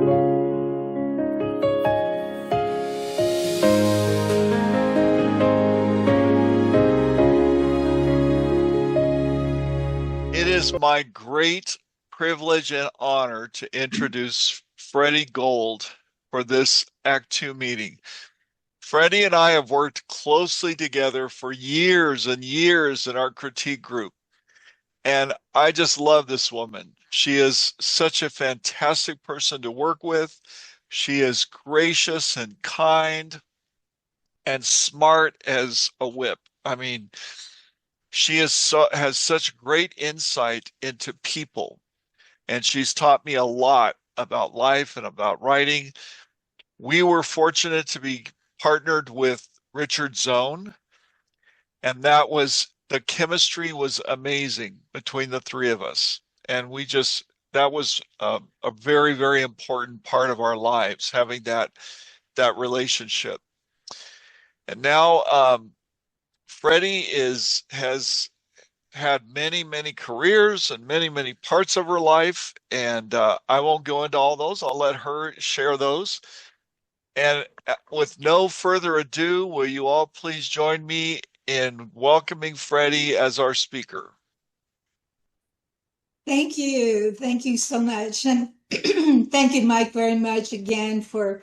It is my great privilege and honor to introduce Freddi Gold for this Act Two meeting. Freddi and I have worked closely together for years and years in our critique group, and I just love this woman. She is such a fantastic person to work with. She is gracious and kind and smart as a whip. I mean, she has such great insight into people, and she's taught me a lot about life and about writing. We were fortunate to be partnered with Richard Zone, and the chemistry was amazing between the three of us. And that was a very, very important part of our lives, having that relationship. And now Freddi has had many, many careers and many, many parts of her life. And I won't go into all those. I'll let her share those. And with no further ado, will you all please join me in welcoming Freddi as our speaker? Thank you. Thank you so much. And thank you, Mike, very much again for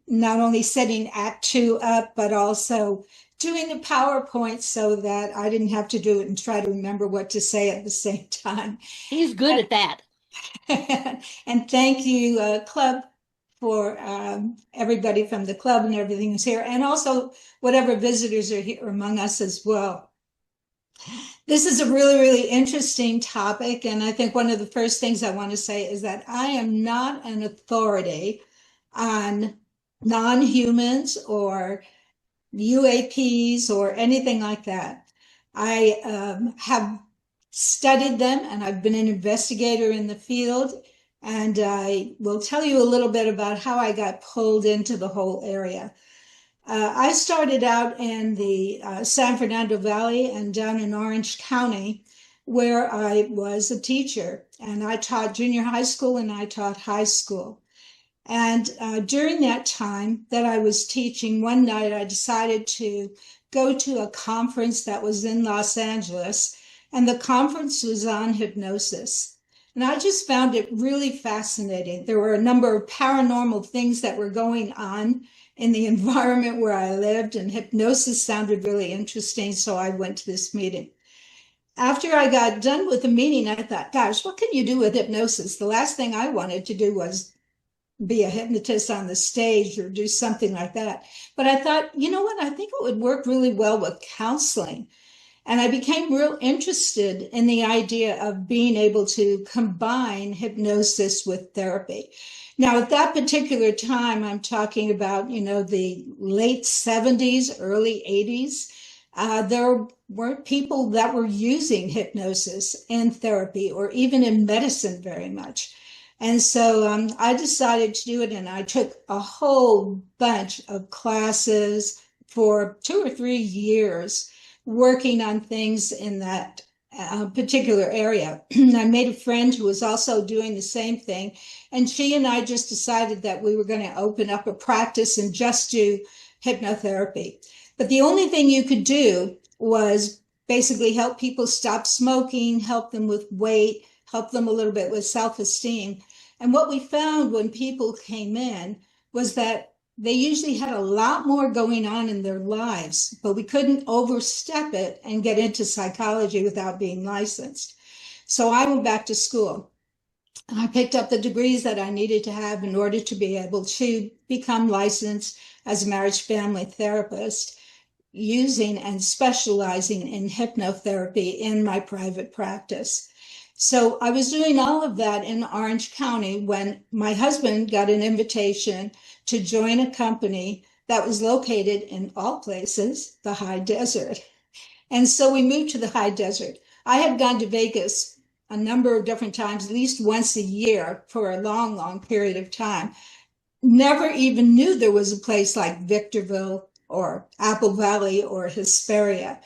not only setting Act Two up, but also doing the PowerPoint so that I didn't have to do it and try to remember what to say at the same time. He's good at that. And thank you, Club, for everybody from the club and everything who's here, and also whatever visitors are here among us as well. This is a really, really interesting topic, and I think one of the first things I want to say is that I am not an authority on non-humans or UAPs or anything like that. I have studied them, and I've been an investigator in the field, and I will tell you a little bit about how I got pulled into the whole area. I started out in the San Fernando Valley and down in Orange County, where I was a teacher, and I taught junior high school and I taught high school. And during that time that I was teaching, one night I decided to go to a conference that was in Los Angeles, and the conference was on hypnosis. And I just found it really fascinating. There were a number of paranormal things that were going on in the environment where I lived, and hypnosis sounded really interesting, so I went to this meeting. After I got done with the meeting, I thought, gosh, what can you do with hypnosis? The last thing I wanted to do was be a hypnotist on the stage or do something like that. But I thought, you know what? I think it would work really well with counseling. And I became real interested in the idea of being able to combine hypnosis with therapy. Now, at that particular time, I'm talking about, the late 70s, early 80s. There weren't people that were using hypnosis in therapy or even in medicine very much. And so I decided to do it, and I took a whole bunch of classes for 2 or 3 years working on things in that particular area. I made a friend who was also doing the same thing, and she and I just decided that we were going to open up a practice and just do hypnotherapy. But the only thing you could do was basically help people stop smoking, help them with weight, help them a little bit with self-esteem. And what we found when people came in was that they usually had a lot more going on in their lives, but we couldn't overstep it and get into psychology without being licensed. So I went back to school, and I picked up the degrees that I needed to have in order to be able to become licensed as a marriage family therapist, using and specializing in hypnotherapy in my private practice. So I was doing all of that in Orange County when my husband got an invitation to join a company that was located in all places, the high desert. And so we moved to the high desert. I had gone to Vegas a number of different times, at least once a year for a long, long period of time. Never even knew there was a place like Victorville or Apple Valley or Hesperia.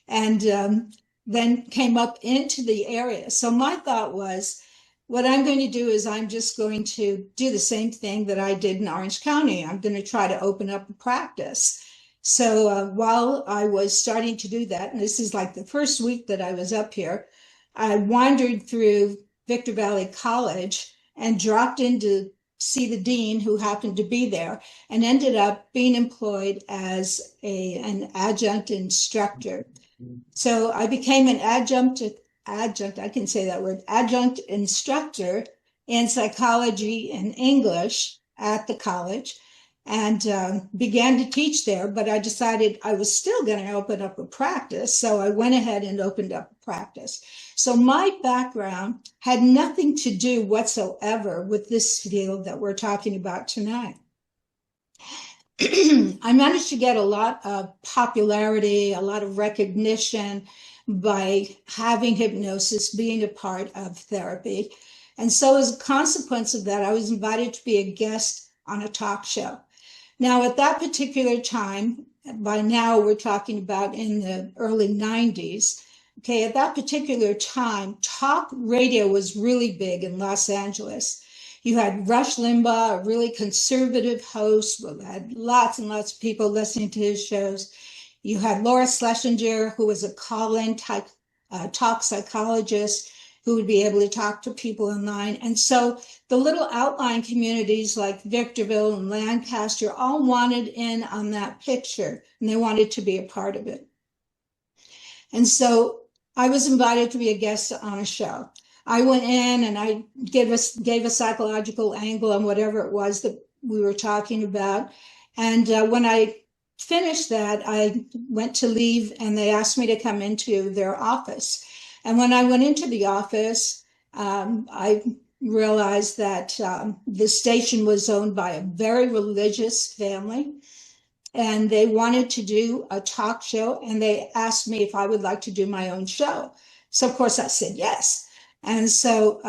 And then came up into the area. So my thought was, what I'm going to do is I'm just going to do the same thing that I did in Orange County. I'm going to try to open up a practice. So while I was starting to do that, and this is like the first week that I was up here, I wandered through Victor Valley College and dropped in to see the dean who happened to be there and ended up being employed as an adjunct instructor. So I became an I can say that word, adjunct instructor in psychology and English at the college and began to teach there. But I decided I was still going to open up a practice. So I went ahead and opened up a practice. So my background had nothing to do whatsoever with this field that we're talking about tonight. I managed to get a lot of popularity, a lot of recognition by having hypnosis being a part of therapy. And so, as a consequence of that, I was invited to be a guest on a talk show. Now, at that particular time, by now we're talking about in the early 90s. Okay, at that particular time, talk radio was really big in Los Angeles. You had Rush Limbaugh, a really conservative host who had lots and lots of people listening to his shows. You had Laura Schlesinger, who was a call-in type talk psychologist who would be able to talk to people online. And so the little outlying communities like Victorville and Lancaster all wanted in on that picture, and they wanted to be a part of it. And so I was invited to be a guest on a show. I went in and I gave a psychological angle on whatever it was that we were talking about. And when I finished that, I went to leave and they asked me to come into their office. And when I went into the office, I realized that the station was owned by a very religious family. And they wanted to do a talk show. And they asked me if I would like to do my own show. So, of course, I said yes. And so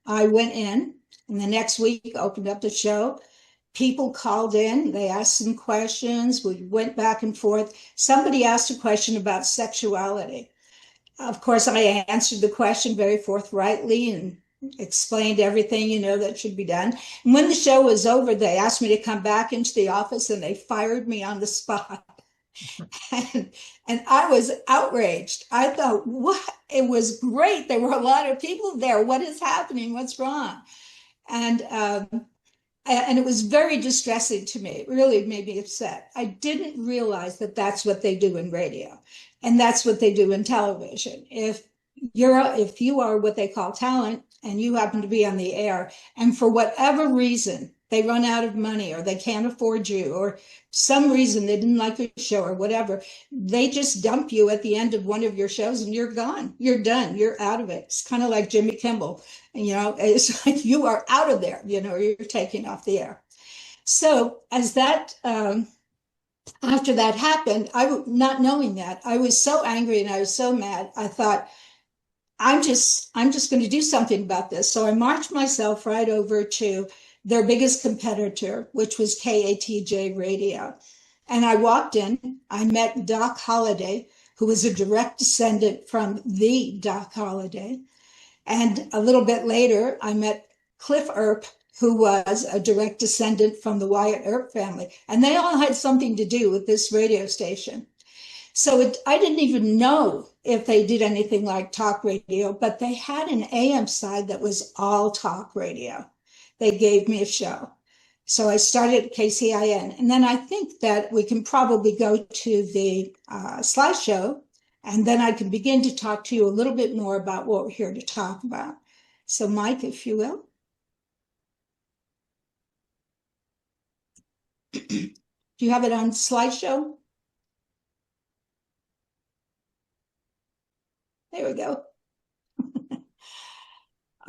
I went in, and the next week opened up the show. People called in, they asked some questions. We went back and forth. Somebody asked a question about sexuality. Of course, I answered the question very forthrightly and explained everything, that should be done. And when the show was over, they asked me to come back into the office and they fired me on the spot. And I was outraged. I thought, what? It was great. There were a lot of people there. What is happening? What's wrong? And it was very distressing to me. It really made me upset. I didn't realize that that's what they do in radio, and that's what they do in television. If you are what they call talent, and you happen to be on the air, and for whatever reason they run out of money or they can't afford you or some reason they didn't like your show or whatever, they just dump you at the end of one of your shows and you're gone. You're done. You're out of it. It's kind of like Jimmy Kimmel. It's like you are out of there, you're taking off the air. So as that, after that happened, not knowing that, I was so angry and I was so mad. I thought, I'm just going to do something about this. So I marched myself right over to their biggest competitor, which was KATJ Radio. And I walked in, I met Doc Holliday, who was a direct descendant from the Doc Holliday. And a little bit later, I met Cliff Earp, who was a direct descendant from the Wyatt Earp family. And they all had something to do with this radio station. So I didn't even know if they did anything like talk radio, but they had an AM side that was all talk radio. They gave me a show. So I started at KCIN. And then I think that we can probably go to the slideshow, and then I can begin to talk to you a little bit more about what we're here to talk about. So Mike, if you will. Do you have it on slideshow? There we go.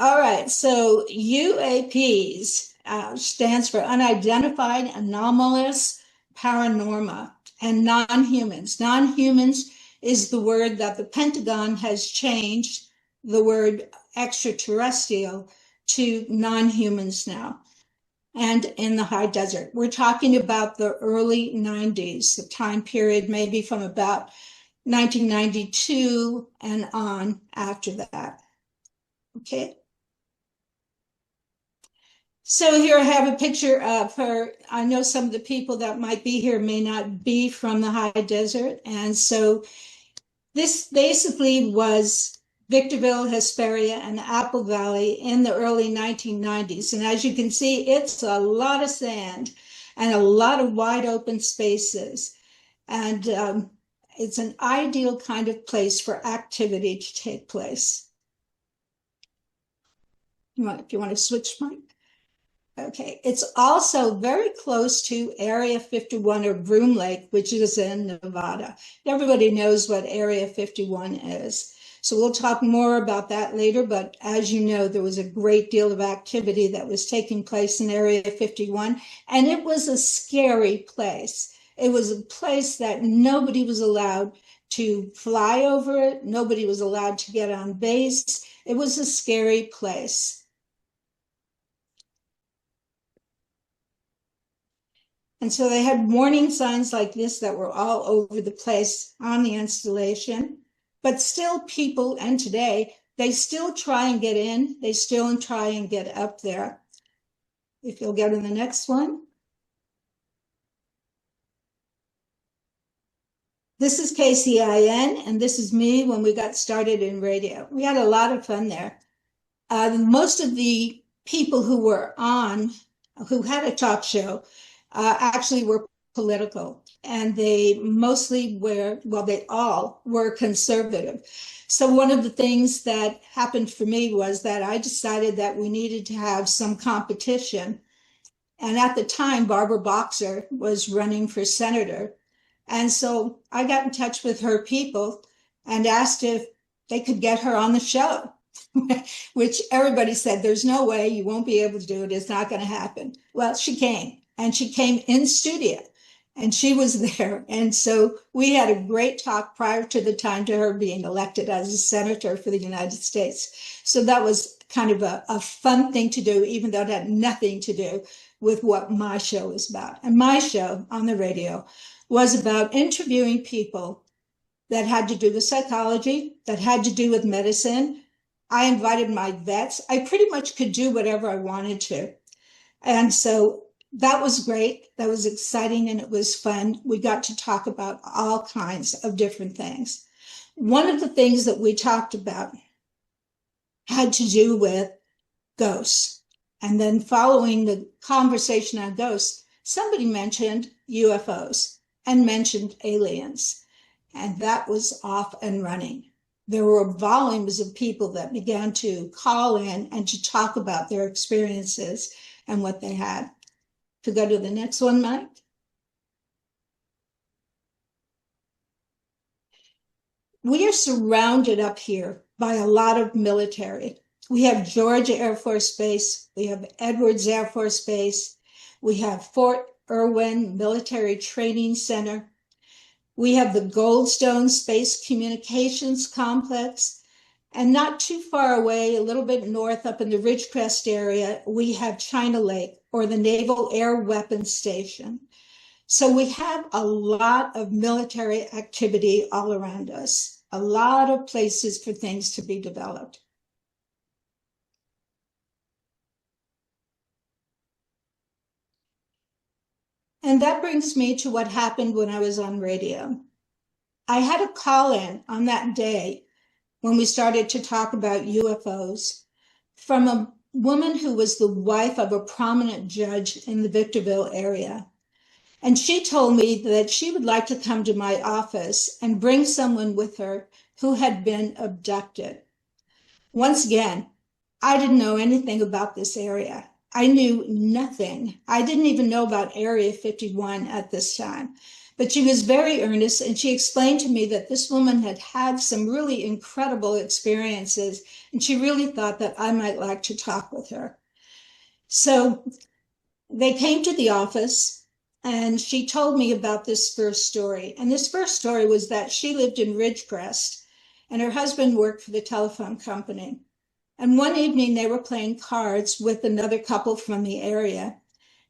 All right, so UAPs stands for Unidentified Anomalous Paranorma and Non-Humans. Non-humans is the word that the Pentagon has changed the word extraterrestrial to non-humans now. And in the high desert, we're talking about the early 90s, the time period maybe from about 1992 and on after that. Okay. So here I have a picture of her. I know some of the people that might be here may not be from the high desert. And so this basically was Victorville, Hesperia, and Apple Valley in the early 1990s. And as you can see, it's a lot of sand and a lot of wide open spaces. And it's an ideal kind of place for activity to take place. If you want to switch my Okay, it's also very close to Area 51 or Groom Lake, which is in Nevada. Everybody knows what Area 51 is. So we'll talk more about that later, but as you know, there was a great deal of activity that was taking place in Area 51, and it was a scary place. It was a place that nobody was allowed to fly over it. Nobody was allowed to get on base. It was a scary place. And so they had warning signs like this that were all over the place on the installation. But still, people, and today, they still try and get in. They still try and get up there. If you'll go to the next one. This is KCIN, and this is me when we got started in radio. We had a lot of fun there. Most of the people who were on, who had a talk show, actually were political, and they mostly were, well, they all were conservative. So one of the things that happened for me was that I decided that we needed to have some competition. And at the time, Barbara Boxer was running for senator. And so I got in touch with her people and asked if they could get her on the show, which everybody said, there's no way, you won't be able to do it. It's not going to happen. Well, she came. And she came in studio and she was there. And so we had a great talk prior to the time to her being elected as a senator for the United States. So that was kind of a fun thing to do, even though it had nothing to do with what my show was about. And my show on the radio was about interviewing people that had to do with psychology, that had to do with medicine. I invited my vets. I pretty much could do whatever I wanted to. And so that was great. That was exciting and it was fun. We got to talk about all kinds of different things. One of the things that we talked about had to do with ghosts. And then following the conversation on ghosts, somebody mentioned UFOs and mentioned aliens. And that was off and running. There were volumes of people that began to call in and to talk about their experiences and what they had. To go to the next one, Mike. We are surrounded up here by a lot of military. We have Georgia Air Force Base. We have Edwards Air Force Base. We have Fort Irwin Military Training Center. We have the Goldstone Space Communications Complex. And not too far away, a little bit north up in the Ridgecrest area, we have China Lake, or the Naval Air Weapons Station. So we have a lot of military activity all around us, a lot of places for things to be developed. And that brings me to what happened when I was on radio. I had a call in on that day when we started to talk about UFOs from a woman who was the wife of a prominent judge in the Victorville area. And she told me that she would like to come to my office and bring someone with her who had been abducted. Once again, I didn't know anything about this area. I knew nothing. I didn't even know about Area 51 at this time. But she was very earnest, and she explained to me that this woman had had some really incredible experiences, and she really thought that I might like to talk with her. So they came to the office, and she told me about this first story. And this first story was that she lived in Ridgecrest, and her husband worked for the telephone company. And one evening they were playing cards with another couple from the area.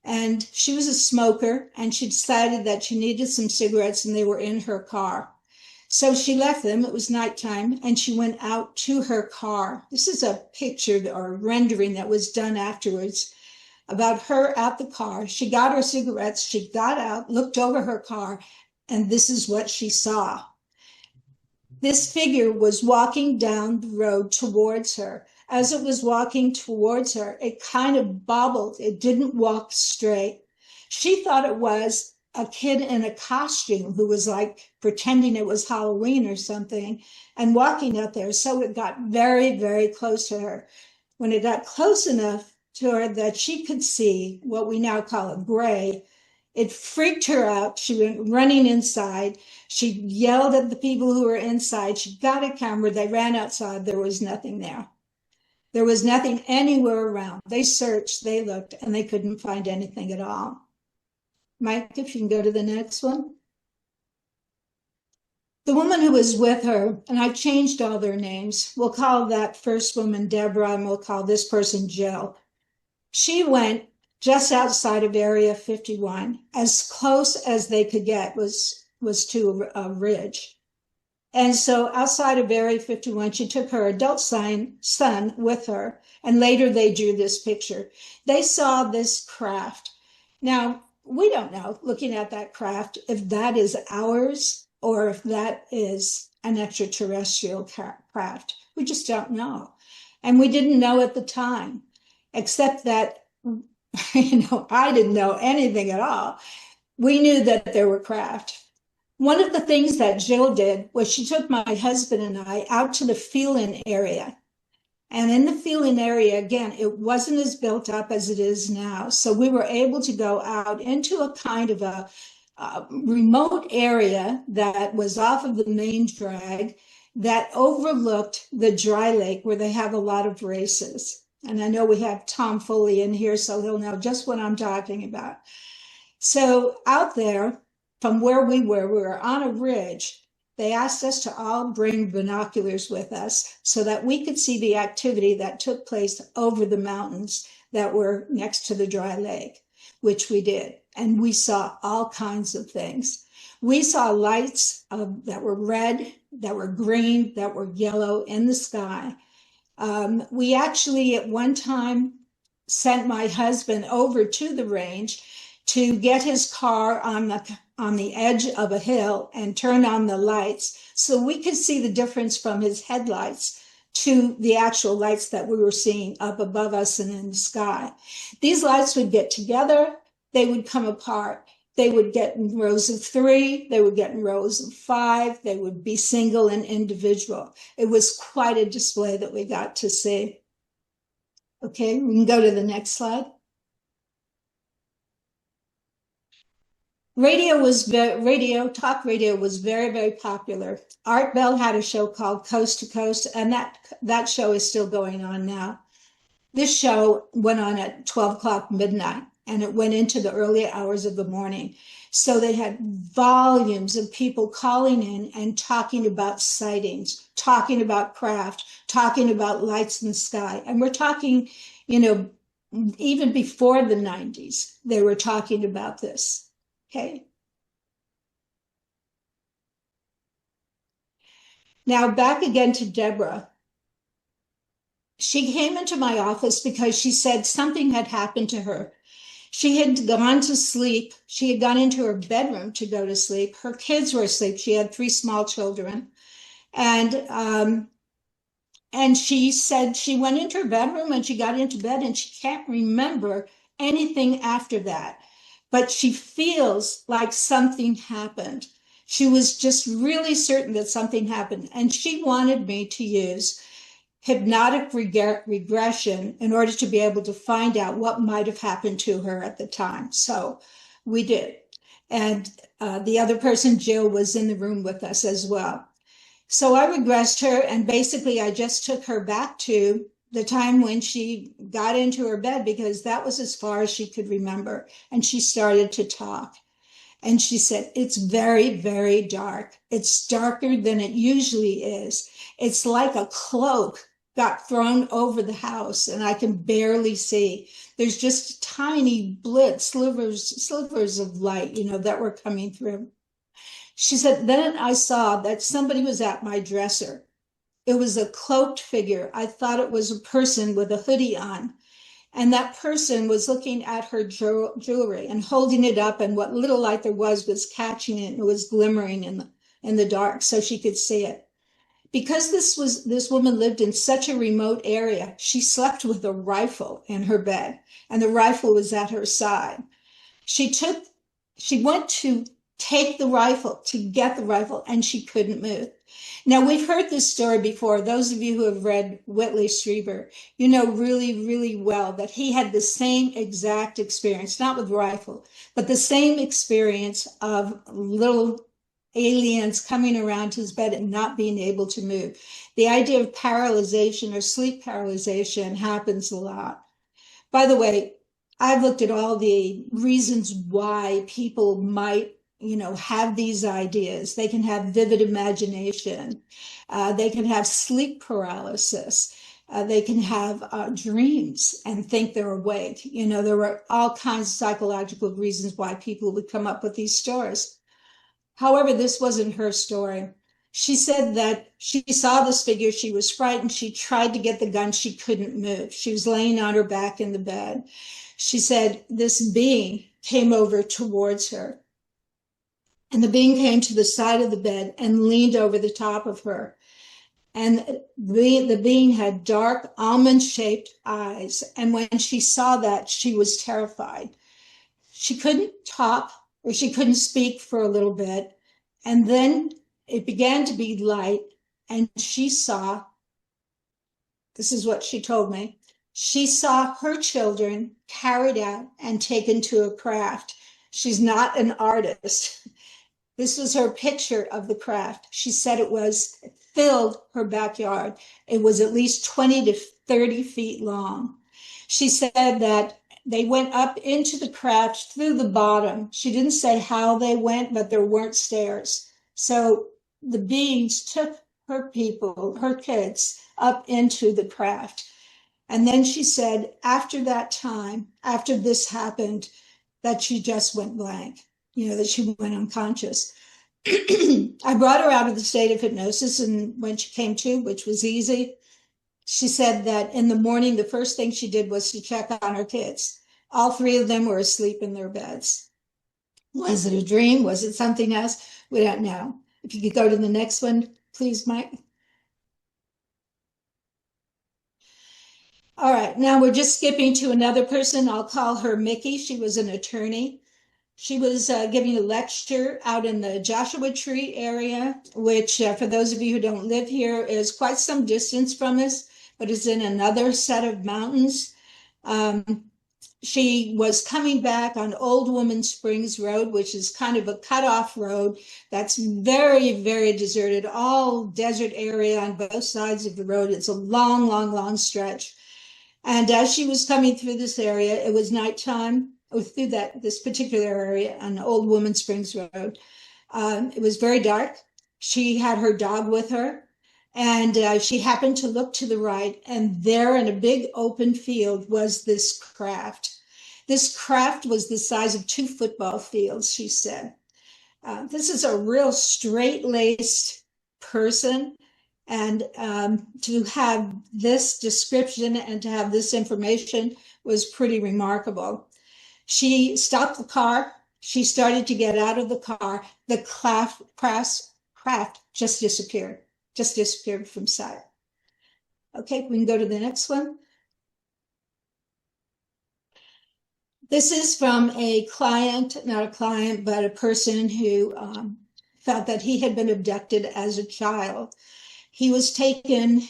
And she was a smoker, and she decided that she needed some cigarettes, and they were in her car. So she left them. It was nighttime, and she went out to her car. This is a picture or rendering that was done afterwards. about her at the car. She got her cigarettes, she got out, looked over her car, and this is what she saw. This figure was walking down the road towards her. As it was walking towards her, it kind of bobbled. It didn't walk straight. She thought it was a kid in a costume who was like pretending it was Halloween or something and walking out there. So it got very, very close to her. When it got close enough to her that she could see what we now call a gray, it freaked her out. She went running inside. She yelled at the people who were inside. She got a camera. They ran outside. There was nothing there. There was nothing anywhere around. They searched, they looked, and they couldn't find anything at all. Mike, if you can go to the next one. The woman who was with her, and I changed all their names. We'll call that first woman Deborah, and we'll call this person Jill. She went just outside of Area 51, as close as they could get was to a ridge. And so outside of Area 51, she took her adult son with her, and later they drew this picture. They saw this craft. Now, we don't know, looking at that craft, if that is ours or if that is an extraterrestrial craft. We just don't know. And we didn't know at the time, except that I didn't know anything at all. We knew that there were craft. One of the things that Jill did was she took my husband and I out to the Phelan area. And in the Phelan area, again, it wasn't as built up as it is now. So we were able to go out into a kind of a remote area that was off of the main drag that overlooked the dry lake where they have a lot of races. And I know we have Tom Foley in here, so he'll know just what I'm talking about. So out there, from where we were on a ridge. They asked us to all bring binoculars with us so that we could see the activity that took place over the mountains that were next to the dry lake, which we did. And we saw all kinds of things. We saw lights that were red, that were green, that were yellow in the sky. We actually at one time sent my husband over to the range to get his car on the edge of a hill and turn on the lights so we could see the difference from his headlights to the actual lights that we were seeing up above us and in the sky. These lights would get together, they would come apart. They would get in rows of 3, they would get in rows of 5, they would be single and individual. It was quite a display that we got to see. Okay, we can go to the next slide. Talk radio was very, very popular. Art Bell had a show called Coast to Coast, and that show is still going on now. This show went on at 12 o'clock midnight, and it went into the early hours of the morning. So they had volumes of people calling in and talking about sightings, talking about craft, talking about lights in the sky. And we're talking, even before the 90s, they were talking about this. Okay. Now back again to Deborah. She came into my office because she said something had happened to her. She had gone to sleep. She had gone into her bedroom to go to sleep. Her kids were asleep. She had 3 small children. And she said she went into her bedroom and she got into bed and she can't remember anything after that. But she feels like something happened. She was just really certain that something happened. And she wanted me to use hypnotic regression in order to be able to find out what might have happened to her at the time. So we did. And the other person, Jill, was in the room with us as well. So I regressed her, and basically I just took her back to the time when she got into her bed, because that was as far as she could remember. And she started to talk. And she said, it's very, very dark. It's darker than it usually is. It's like a cloak got thrown over the house and I can barely see. There's just tiny slivers of light, that were coming through. She said, then I saw that somebody was at my dresser. It was a cloaked figure. I thought it was a person with a hoodie on. And that person was looking at her jewelry and holding it up, and what little light there was catching it, and it was glimmering in the dark so she could see it. Because this woman lived in such a remote area, she slept with a rifle in her bed, and the rifle was at her side. She took, she went to take the rifle, to get the rifle, and she couldn't move. Now, we've heard this story before. Those of you who have read Whitley Strieber, you know really, really well that he had the same exact experience, not with rifle, but the same experience of little aliens coming around his bed and not being able to move. The idea of paralyzation or sleep paralyzation happens a lot. By the way, I've looked at all the reasons why people might, have these ideas. They can have vivid imagination. They can have sleep paralysis. They can have dreams and think they're awake. There were all kinds of psychological reasons why people would come up with these stories. However, this wasn't her story. She said that she saw this figure. She was frightened. She tried to get the gun. She couldn't move. She was laying on her back in the bed. She said this being came over towards her. And the being came to the side of the bed and leaned over the top of her. And the being had dark almond-shaped eyes. And when she saw that, she was terrified. She couldn't talk, or she couldn't speak for a little bit. And then it began to be light, and she saw, this is what she told me, she saw her children carried out and taken to a craft. She's not an artist. This was her picture of the craft. She said it filled her backyard. It was at least 20 to 30 feet long. She said that they went up into the craft through the bottom. She didn't say how they went, but there weren't stairs. So the beings took her people, her kids, up into the craft. And then she said, after that time, after this happened, that she just went blank, that she went unconscious. I brought her out of the state of hypnosis, and when she came to, which was easy, she said that in the morning, the first thing she did was to check on her kids. All three of them were asleep in their beds. Was it a dream? Was it something else? We don't know. If you could go to the next one, please, Mike. All right, now we're just skipping to another person. I'll call her Mickey. She was an attorney. She was giving a lecture out in the Joshua Tree area, which for those of you who don't live here is quite some distance from us, but is in another set of mountains. She was coming back on Old Woman Springs Road, which is kind of a cutoff road that's very, very deserted, all desert area on both sides of the road. It's a long, long, long stretch. And as she was coming through this area, it was nighttime, through this particular area on Old Woman Springs Road. It was very dark. She had her dog with her, and she happened to look to the right, and there in a big open field was this craft. This craft was the size of 2 football fields, she said. This is a real straight-laced person. And to have this description and to have this information was pretty remarkable. She stopped the car. She started to get out of the car. The craft just disappeared from sight. Okay, we can go to the next one. This is from a client, not a client, but a person who felt that he had been abducted as a child. He was taken,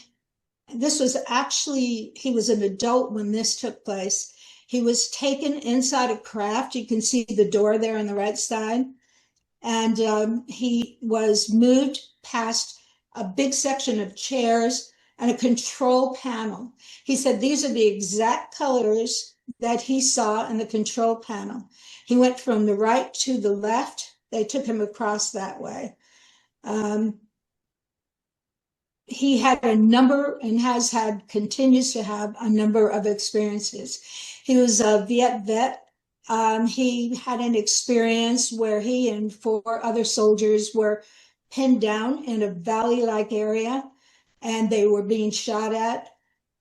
he was an adult when this took place. He was taken inside a craft. You can see the door there on the right side. And he was moved past a big section of chairs and a control panel. He said these are the exact colors that he saw in the control panel. He went from the right to the left. They took him across that way. He had a number and continues to have a number of experiences. He was a Viet vet. He had an experience where he and 4 other soldiers were pinned down in a valley-like area, and they were being shot at.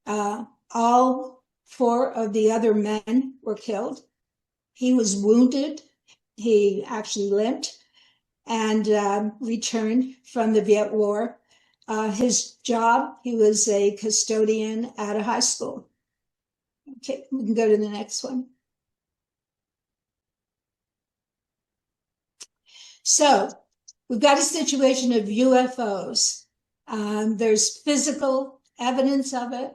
All 4 of the other men were killed. He was wounded. He actually limped and returned from the Viet War. His job, he was a custodian at a high school. Okay, we can go to the next one. So we've got a situation of UFOs. There's physical evidence of it.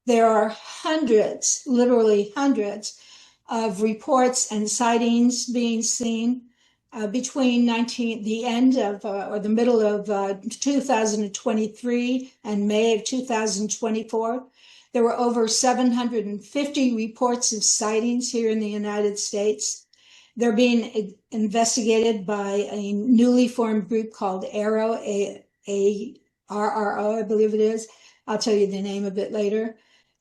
There are hundreds, literally hundreds, of reports and sightings being seen between the end of or the middle of 2023 and May of 2024. There were over 750 reports of sightings here in the United States. They're being investigated by a newly formed group called ARRO, A-R-R-O, I believe it is. I'll tell you the name a bit later,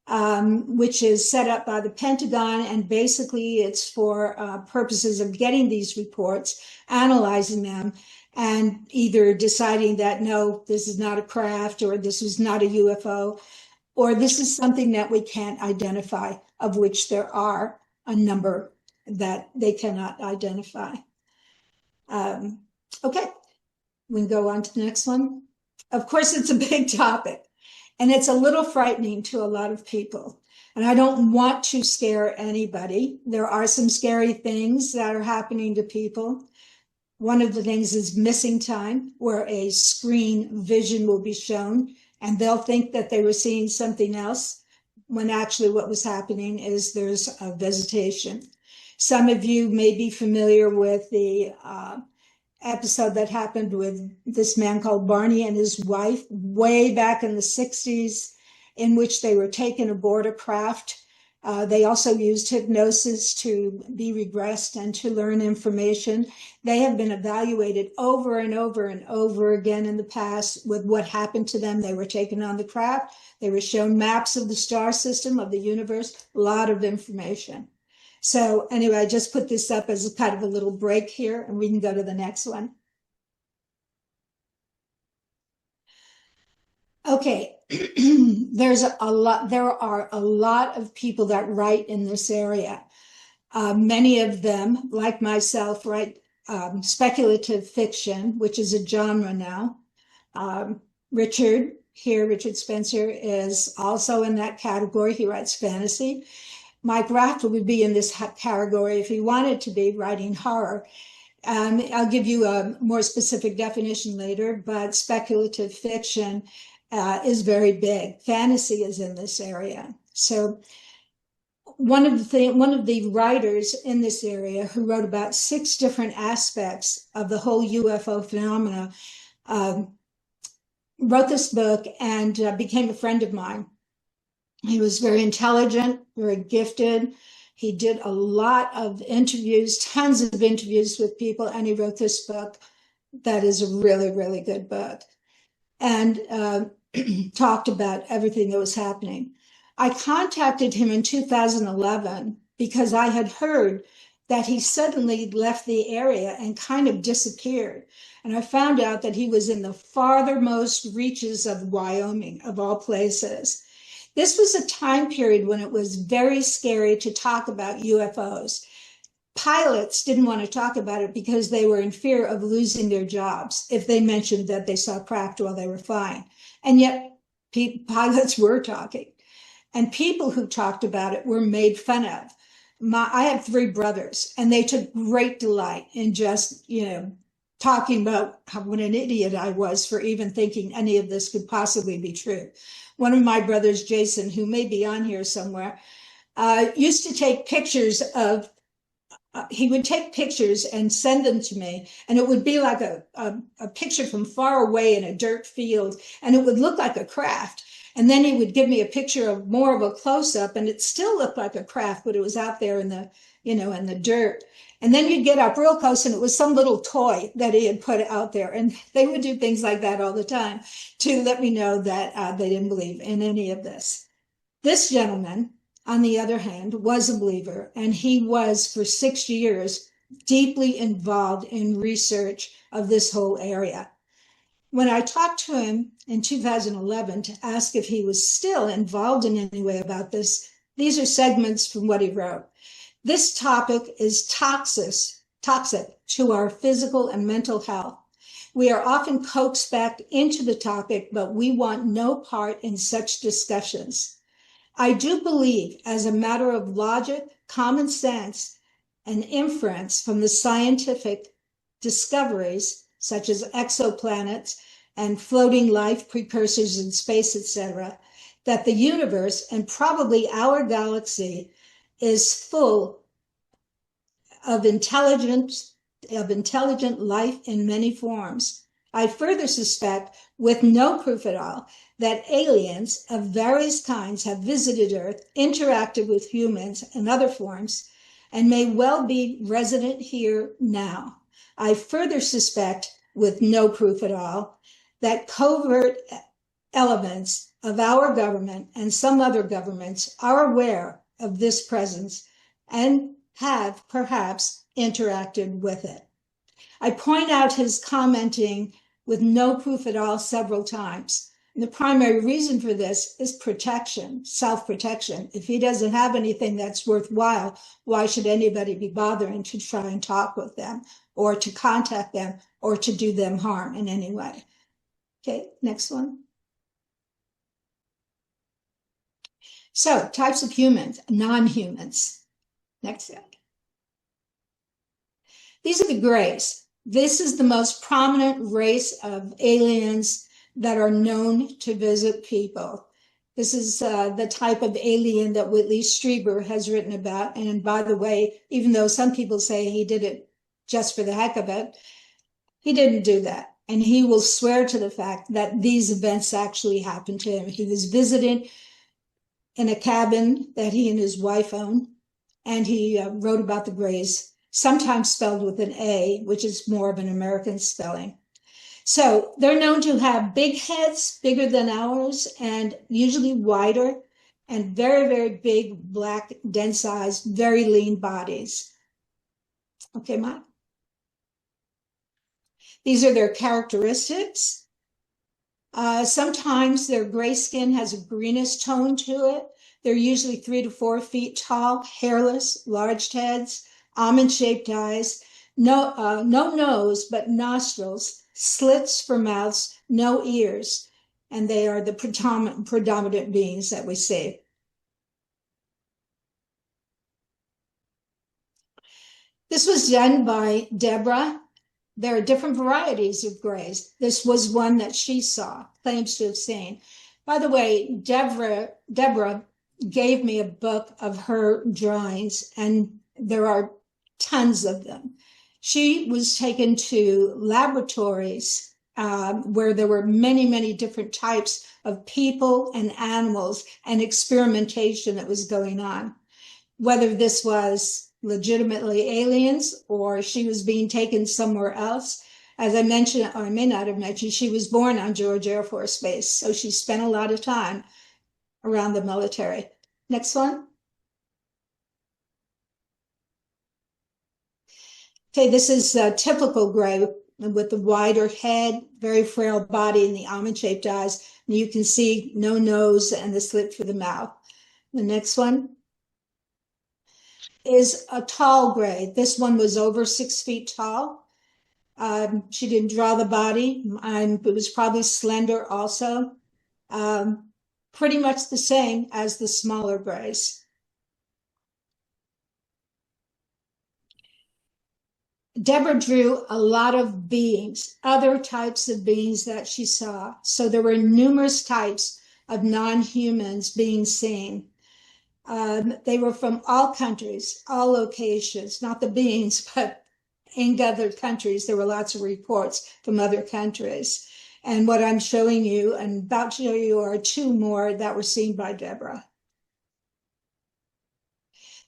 which is set up by the Pentagon. And basically it's for purposes of getting these reports, analyzing them, and either deciding that, no, this is not a craft, or this is not a UFO, or this is something that we can't identify, of which there are a number that they cannot identify. Okay, we can go on to the next one. Of course, it's a big topic, and it's a little frightening to a lot of people. And I don't want to scare anybody. There are some scary things that are happening to people. One of the things is missing time, where a screen vision will be shown, and they'll think that they were seeing something else, when actually what was happening is there's a visitation. Some of you may be familiar with the episode that happened with this man called Barney and his wife way back in the 60s, in which they were taken aboard a craft. They also used hypnosis to be regressed and to learn information. They have been evaluated over and over and over again in the past with what happened to them. They were taken on the craft. They were shown maps of the star system, of the universe, a lot of information. So anyway, I just put this up as a kind of a little break here, and we can go to the next one. Okay, there are a lot of people that write in this area. Many of them, like myself, write speculative fiction, which is a genre now. Richard Spencer is also in that category. He writes fantasy. Mike Raft would be in this category if he wanted to be writing horror. I'll give you a more specific definition later, but speculative fiction is very big. Fantasy is in this area. So one of the writers in this area, who wrote about 6 different aspects of the whole UFO phenomena, wrote this book and became a friend of mine. He was very intelligent, very gifted. He did a lot of interviews, tons of interviews with people, and he wrote this book that is a really, really good book, and talked about everything that was happening. I contacted him in 2011 because I had heard that he suddenly left the area and kind of disappeared. And I found out that he was in the farthermost reaches of Wyoming, of all places. This was a time period when it was very scary to talk about UFOs. Pilots didn't want to talk about it because they were in fear of losing their jobs if they mentioned that they saw craft while they were flying. And yet pilots were talking. And people who talked about it were made fun of. I have 3 brothers, and they took great delight in just, talking about what an idiot I was for even thinking any of this could possibly be true. One of my brothers, Jason, who may be on here somewhere, used to take pictures of, he would take pictures and send them to me, and it would be like a picture from far away in a dirt field, and it would look like a craft. And then he would give me a picture of more of a close-up, and it still looked like a craft, but it was out there in the, in the dirt. And then you'd get up real close, and it was some little toy that he had put out there. And they would do things like that all the time to let me know that they didn't believe in any of this. This gentleman, on the other hand, was a believer, and he was for 6 years deeply involved in research of this whole area. When I talked to him in 2011 to ask if he was still involved in any way about this, These are segments from what he wrote. This topic is toxic to our physical and mental health. We are often coaxed back into the topic, but we want no part in such discussions. I do believe, as a matter of logic, common sense, and inference from the scientific discoveries, such as exoplanets and floating life precursors in space, etc., that the universe and probably our galaxy is full of intelligent life in many forms. I further suspect, with no proof at all, that aliens of various kinds have visited Earth, interacted with humans and other forms, and may well be resident here now. I further suspect, with no proof at all, that covert elements of our government and some other governments are aware of this presence and have perhaps interacted with it. I point out his commenting with no proof at all several times. And the primary reason for this is protection, self-protection. If he doesn't have anything that's worthwhile, why should anybody be bothering to try and talk with them or to contact them or to do them harm in any way? Okay, next one. So, types of humans, non-humans. Next slide. These are the grays. This is the most prominent race of aliens that are known to visit people. This is the type of alien that Whitley Strieber has written about. And by the way, even though some people say he did it just for the heck of it, he didn't do that. And he will swear to the fact that these events actually happened to him. He was visited in a cabin that he and his wife owned, and he wrote about the grays, sometimes spelled with an A, which is more of an American spelling. So they're known to have big heads, bigger than ours, and usually wider, and very, very big, black, dense eyes, very lean bodies. Okay, Mike? These are their characteristics. Sometimes their gray skin has a greenish tone to it. They're usually 3 to 4 feet tall, hairless, large heads, almond-shaped eyes, no nose, but nostrils, slits for mouths, no ears, and they are the predominant beings that we see. This was done by Deborah. There are different varieties of grays. This was one that she saw, claims to have seen. By the way, Deborah gave me a book of her drawings, and there are tons of them. She was taken to laboratories where there were many, many different types of people and animals and experimentation that was going on. Whether this was legitimately aliens or she was being taken somewhere else. As I mentioned, or I may not have mentioned, she was born on George Air Force Base, so she spent a lot of time around the military. Next one. Okay, this is a typical gray with the wider head, very frail body, and the almond-shaped eyes. And you can see no nose and the slit for the mouth. The next one is a tall gray. This one was over 6 feet tall. She didn't draw the body. It was probably slender also. Pretty much the same as the smaller grays. Deborah drew a lot of beings, other types of beings that she saw. So there were numerous types of non-humans being seen. They were from all countries, all locations, not the beings, but in other countries. There were lots of reports from other countries. And what I'm showing you and about to show you are 2 more that were seen by Deborah.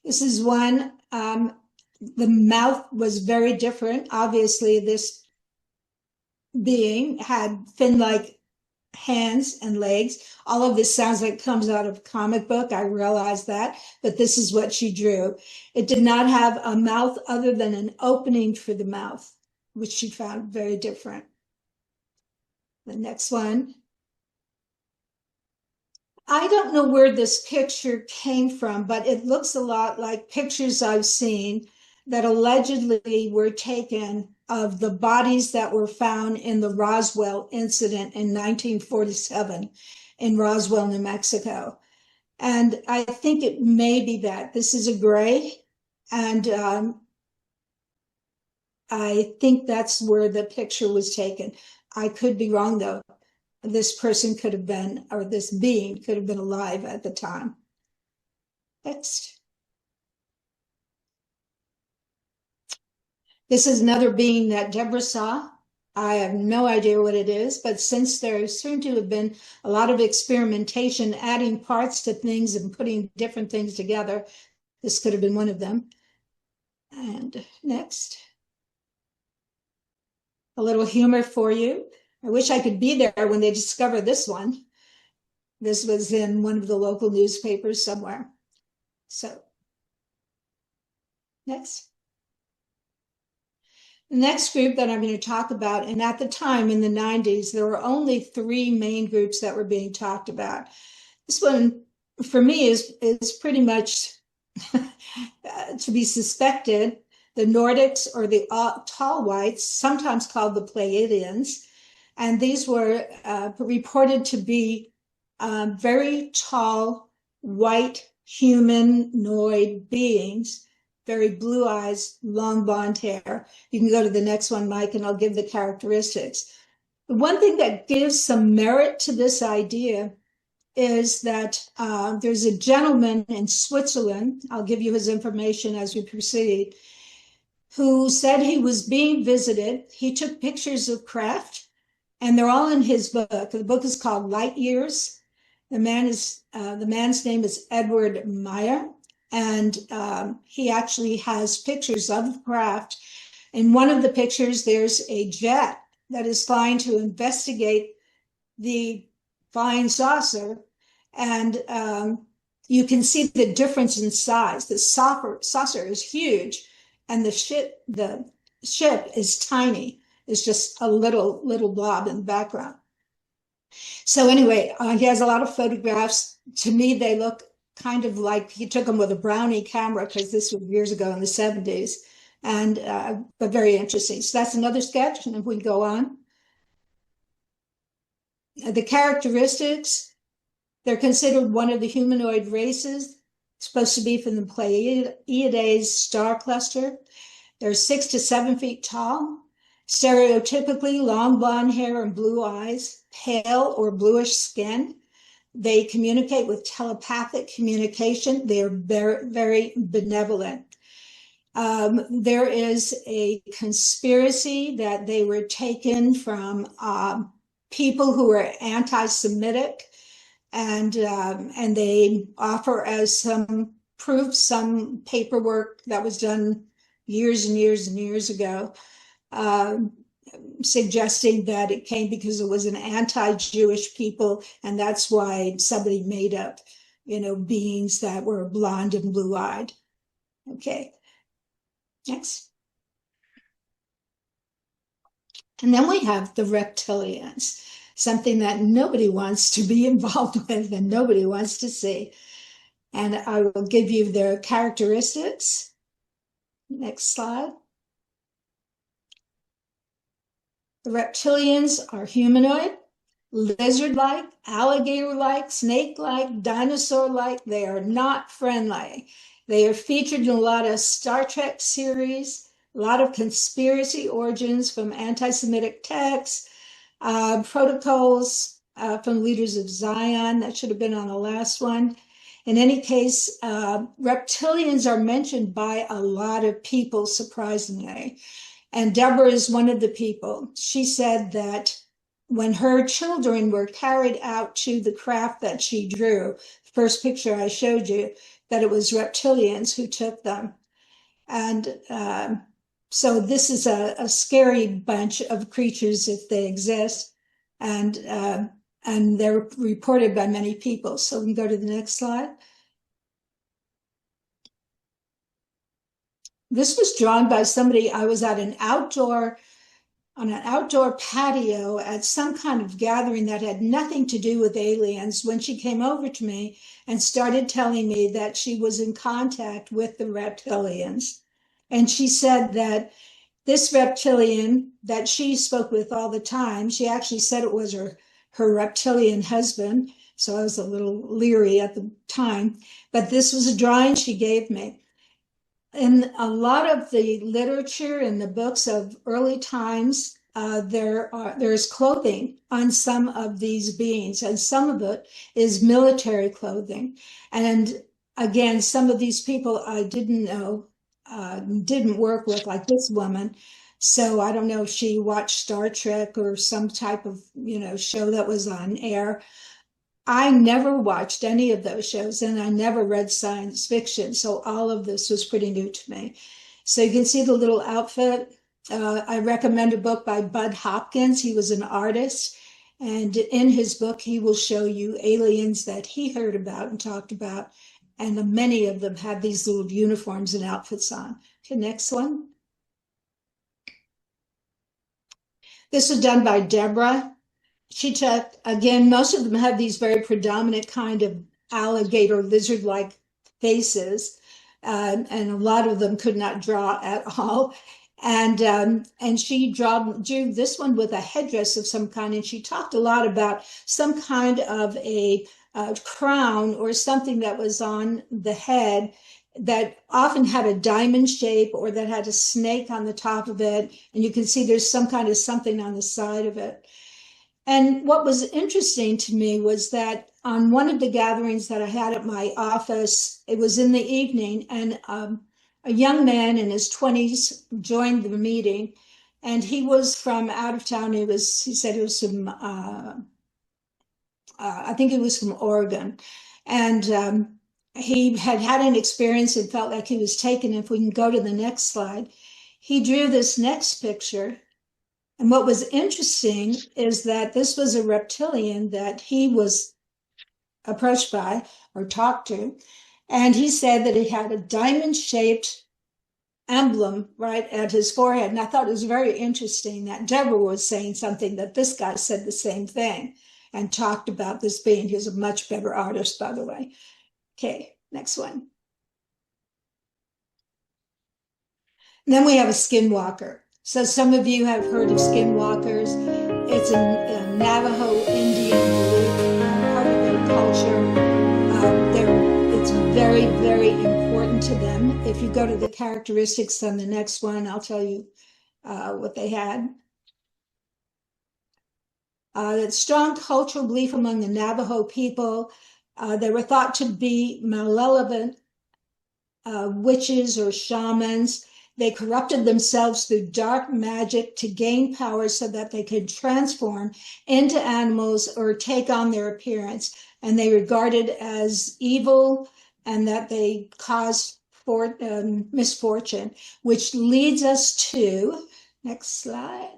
This is one. The mouth was very different. Obviously, this being had fin-like hands and legs. All of this sounds like it comes out of a comic book. I realize that, but this is what she drew. It did not have a mouth other than an opening for the mouth, which she found very different. The next one. I don't know where this picture came from, but it looks a lot like pictures I've seen that allegedly were taken of the bodies that were found in the Roswell incident in 1947 in Roswell, New Mexico. And I think it may be that. This is a gray, and I think that's where the picture was taken. I could be wrong, though. This person could have been, or this being could have been alive at the time. Next. This is another being that Deborah saw. I have no idea what it is, but since there seemed to have been a lot of experimentation, adding parts to things and putting different things together, this could have been one of them. And next. A little humor for you. I wish I could be there when they discovered this one. This was in one of the local newspapers somewhere. So, next. The next group that I'm going to talk about, and at the time in the 90s, there were only three main groups that were being talked about. This one, for me, is pretty much to be suspected. The Nordics, or the tall whites, sometimes called the Pleiadians, and these were reported to be very tall, white, humanoid beings, very blue eyes, long blonde hair. You can go to the next one, Mike, and I'll give the characteristics. The one thing that gives some merit to this idea is that there's a gentleman in Switzerland, I'll give you his information as we proceed, who said he was being visited. He took pictures of craft, and they're all in his book. The book is called Light Years. The man's name is Edward Meyer, and he actually has pictures of the craft. In one of the pictures, there's a jet that is flying to investigate the flying saucer, and you can see the difference in size. The saucer is huge, and the ship is tiny. It's just a little blob in the background. So anyway, he has a lot of photographs. To me, they look kind of like he took them with a Brownie camera, because this was years ago in the 70s, and but very interesting. So that's another sketch, and if we go on. The characteristics, they're considered one of the humanoid races, supposed to be from the Pleiades star cluster. They're 6 to 7 feet tall, stereotypically long blonde hair and blue eyes, pale or bluish skin. They communicate with telepathic communication. They are very, very benevolent. There is a conspiracy that they were taken from people who are anti-Semitic, and they offer as some proof some paperwork that was done years and years and years ago, suggesting that it came because it was an anti-Jewish people, and that's why somebody made up, beings that were blonde and blue-eyed. Okay, next. And then we have the reptilians, something that nobody wants to be involved with and nobody wants to see. And I will give you their characteristics. Next slide. The reptilians are humanoid, lizard-like, alligator-like, snake-like, dinosaur-like. They are not friendly. They are featured in a lot of Star Trek series, a lot of conspiracy origins from anti-Semitic texts, protocols from Leaders of Zion. That should have been on the last one. In any case, reptilians are mentioned by a lot of people, surprisingly. And Deborah is one of the people. She said that when her children were carried out to the craft that she drew, the first picture I showed you, that it was reptilians who took them. And so this is a scary bunch of creatures if they exist, and they're reported by many people. So we can go to the next slide. This was drawn by somebody. I was at an outdoor on an outdoor patio at some kind of gathering that had nothing to do with aliens when she came over to me and started telling me that she was in contact with the reptilians. And she said that this reptilian that she spoke with all the time, she actually said it was her reptilian husband. So I was a little leery at the time, but this was a drawing she gave me. In a lot of the literature and the books of early times, there's clothing on some of these beings, and some of it is military clothing. And again, some of these people I didn't know, didn't work with, like this woman. So I don't know if she watched Star Trek or some type of, show that was on air. I never watched any of those shows and I never read science fiction. So all of this was pretty new to me. So you can see the little outfit. I recommend a book by Bud Hopkins. He was an artist. And in his book, he will show you aliens that he heard about and talked about. And many of them had these little uniforms and outfits on. Okay, next one. This was done by Deborah. She took, again, most of them have these very predominant kind of alligator lizard-like faces, and a lot of them could not draw at all. And she drew this one with a headdress of some kind, and she talked a lot about some kind of a crown or something that was on the head that often had a diamond shape or that had a snake on the top of it. And you can see there's some kind of something on the side of it. And what was interesting to me was that on one of the gatherings that I had at my office, it was in the evening, and a young man in his 20s joined the meeting, and he was from out of town. He said he was from, I think he was from Oregon. And he had had an experience and felt like he was taken. If we can go to the next slide, he drew this next picture. And what was interesting is that this was a reptilian that he was approached by or talked to. And he said that he had a diamond-shaped emblem right at his forehead. And I thought it was very interesting that Deborah was saying something that this guy said the same thing and talked about this being. He's a much better artist, by the way. Okay, next one. And then we have a skinwalker. So some of you have heard of skinwalkers. It's a Navajo Indian belief, part of their culture. It's very, very important to them. If you go to the characteristics on the next one, I'll tell you what they had. Strong cultural belief among the Navajo people. They were thought to be malevolent witches or shamans. They corrupted themselves through dark magic to gain power so that they could transform into animals or take on their appearance. And they regarded as evil and that they caused misfortune, which leads us to, next slide,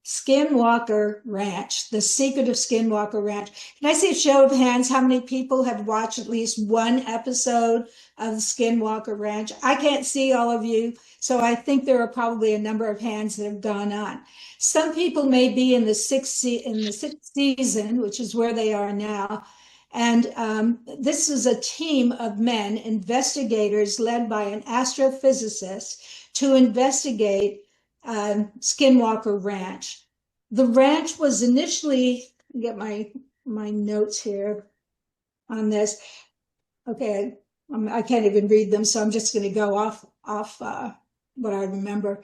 Skinwalker Ranch, The Secret of Skinwalker Ranch. Can I see a show of hands how many people have watched at least one episode of the Skinwalker Ranch? I can't see all of you, so I think there are probably a number of hands that have gone on. Some people may be in the sixth season, which is where they are now. And this is a team of men, investigators led by an astrophysicist to investigate Skinwalker Ranch. The ranch was initially, get my notes here on this. Okay, I can't even read them, so I'm just going to go off what I remember.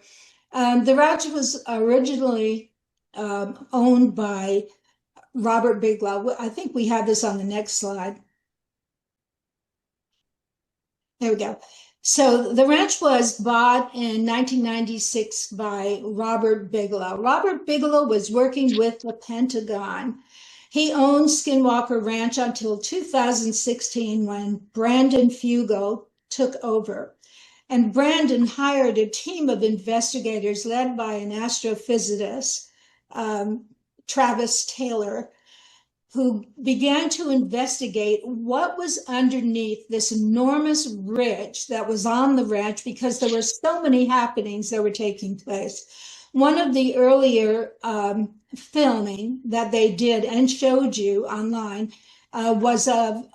The ranch was originally owned by Robert Bigelow. I think we have this on the next slide. There we go. So the ranch was bought in 1996 by Robert Bigelow. Robert Bigelow was working with the Pentagon. He owned Skinwalker Ranch until 2016 when Brandon Fugel took over. And Brandon hired a team of investigators led by an astrophysicist, Travis Taylor, who began to investigate what was underneath this enormous ridge that was on the ranch because there were so many happenings that were taking place. One of the earlier filming that they did and showed you online was of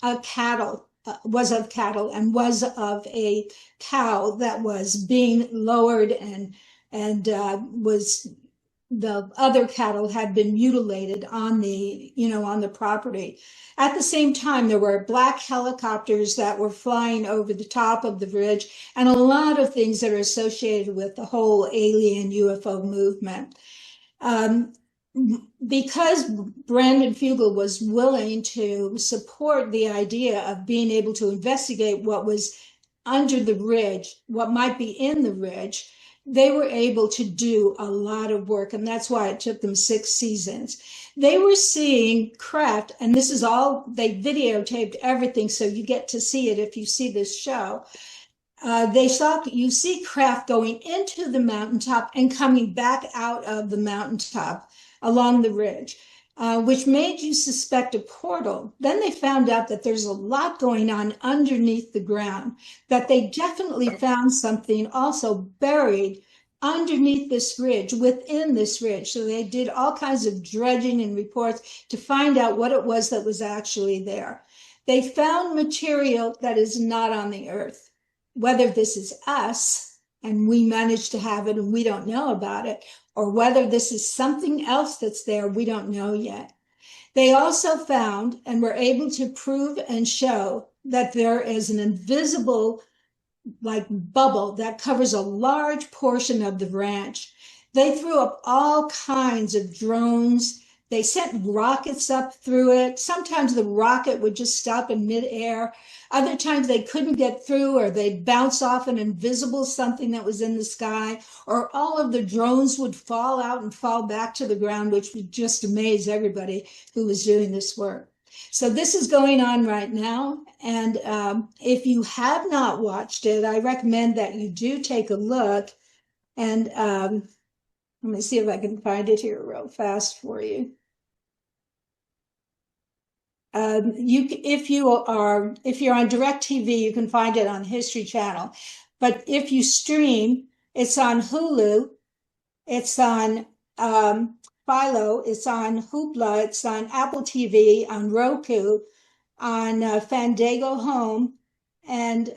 a cattle was of cattle and was of a cow that was being lowered and was the other cattle had been mutilated on the property. At the same time, there were black helicopters that were flying over the top of the ridge and a lot of things that are associated with the whole alien UFO movement. Um, because Brandon Fugel was willing to support the idea of being able to investigate what was under the ridge, what might be in the ridge, they were able to do a lot of work, and that's why it took them 6 seasons. They were seeing craft, and this is all, they videotaped everything, so you get to see it if you see this show. You see craft going into the mountaintop and coming back out of the mountaintop along the ridge, which made you suspect a portal. Then they found out that there's a lot going on underneath the ground, that they definitely found something also buried underneath this ridge, within this ridge. So they did all kinds of dredging and reports to find out what it was that was actually there. They found material that is not on the earth. Whether this is us and we managed to have it and we don't know about it, or whether this is something else that's there, we don't know yet. They also found and were able to prove and show that there is an invisible bubble that covers a large portion of the ranch. They threw up all kinds of drones. They sent rockets up through it. Sometimes the rocket would just stop in midair. Other times they couldn't get through, or they'd bounce off an invisible something that was in the sky, or all of the drones would fall out and fall back to the ground, which would just amaze everybody who was doing this work. So this is going on right now. And if you have not watched it, I recommend that you do take a look. And let me see if I can find it here real fast for you. If you're on DirecTV, you can find it on History Channel. But if you stream, it's on Hulu, it's on Philo, it's on Hoopla, it's on Apple TV, on Roku, on Fandango Home, and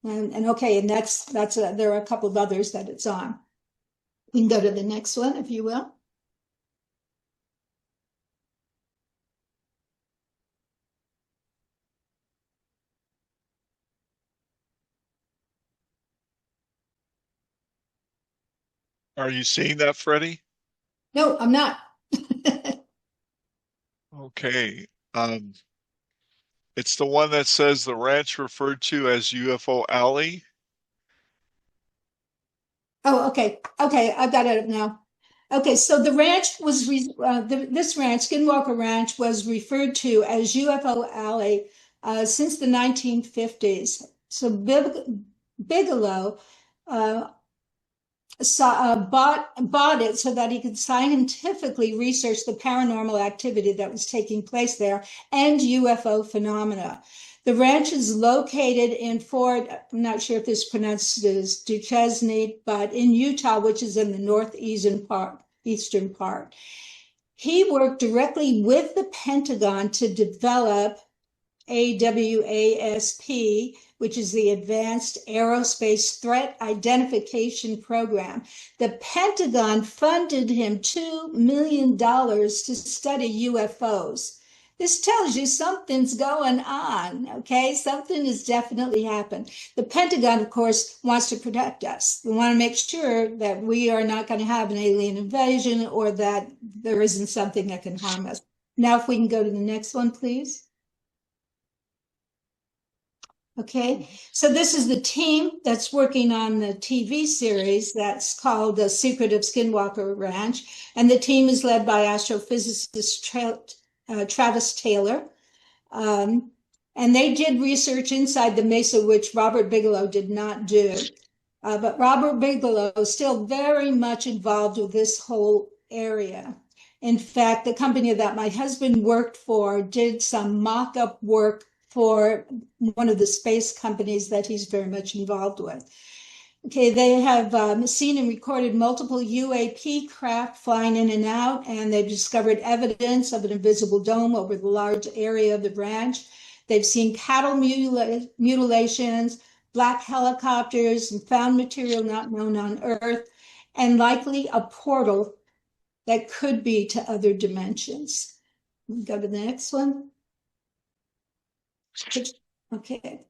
okay, and that's there are a couple of others that it's on. We can go to the next one, if you will. Are you seeing that, Freddi? No, I'm not. Okay. It's the one that says the ranch referred to as UFO Alley. Oh, okay. Okay, I've got it now. Okay, so the ranch was this ranch, Skinwalker Ranch, was referred to as UFO Alley since the 1950s. So Bigelow bought it so that he could scientifically research the paranormal activity that was taking place there and UFO phenomena. The ranch is located in Fort, I'm not sure if this is pronounced as Duchesne, but in Utah, which is in the northeastern part. He worked directly with the Pentagon to develop AWASP, which is the Advanced Aerospace Threat Identification Program. The Pentagon funded him $2 million to study UFOs. This tells you something's going on, okay? Something has definitely happened. The Pentagon, of course, wants to protect us. They want to make sure that we are not going to have an alien invasion or that there isn't something that can harm us. Now, if we can go to the next one, please. Okay, so this is the team that's working on the TV series that's called The Secret of Skinwalker Ranch, and the team is led by astrophysicist Travis Taylor. And they did research inside the Mesa, which Robert Bigelow did not do. But Robert Bigelow is still very much involved with this whole area. In fact, the company that my husband worked for did some mock-up work for one of the space companies that he's very much involved with. Okay, they have seen and recorded multiple UAP craft flying in and out, and they've discovered evidence of an invisible dome over the large area of the ranch. They've seen cattle mutilations, black helicopters, and found material not known on Earth, and likely a portal that could be to other dimensions. Go to the next one. Okay.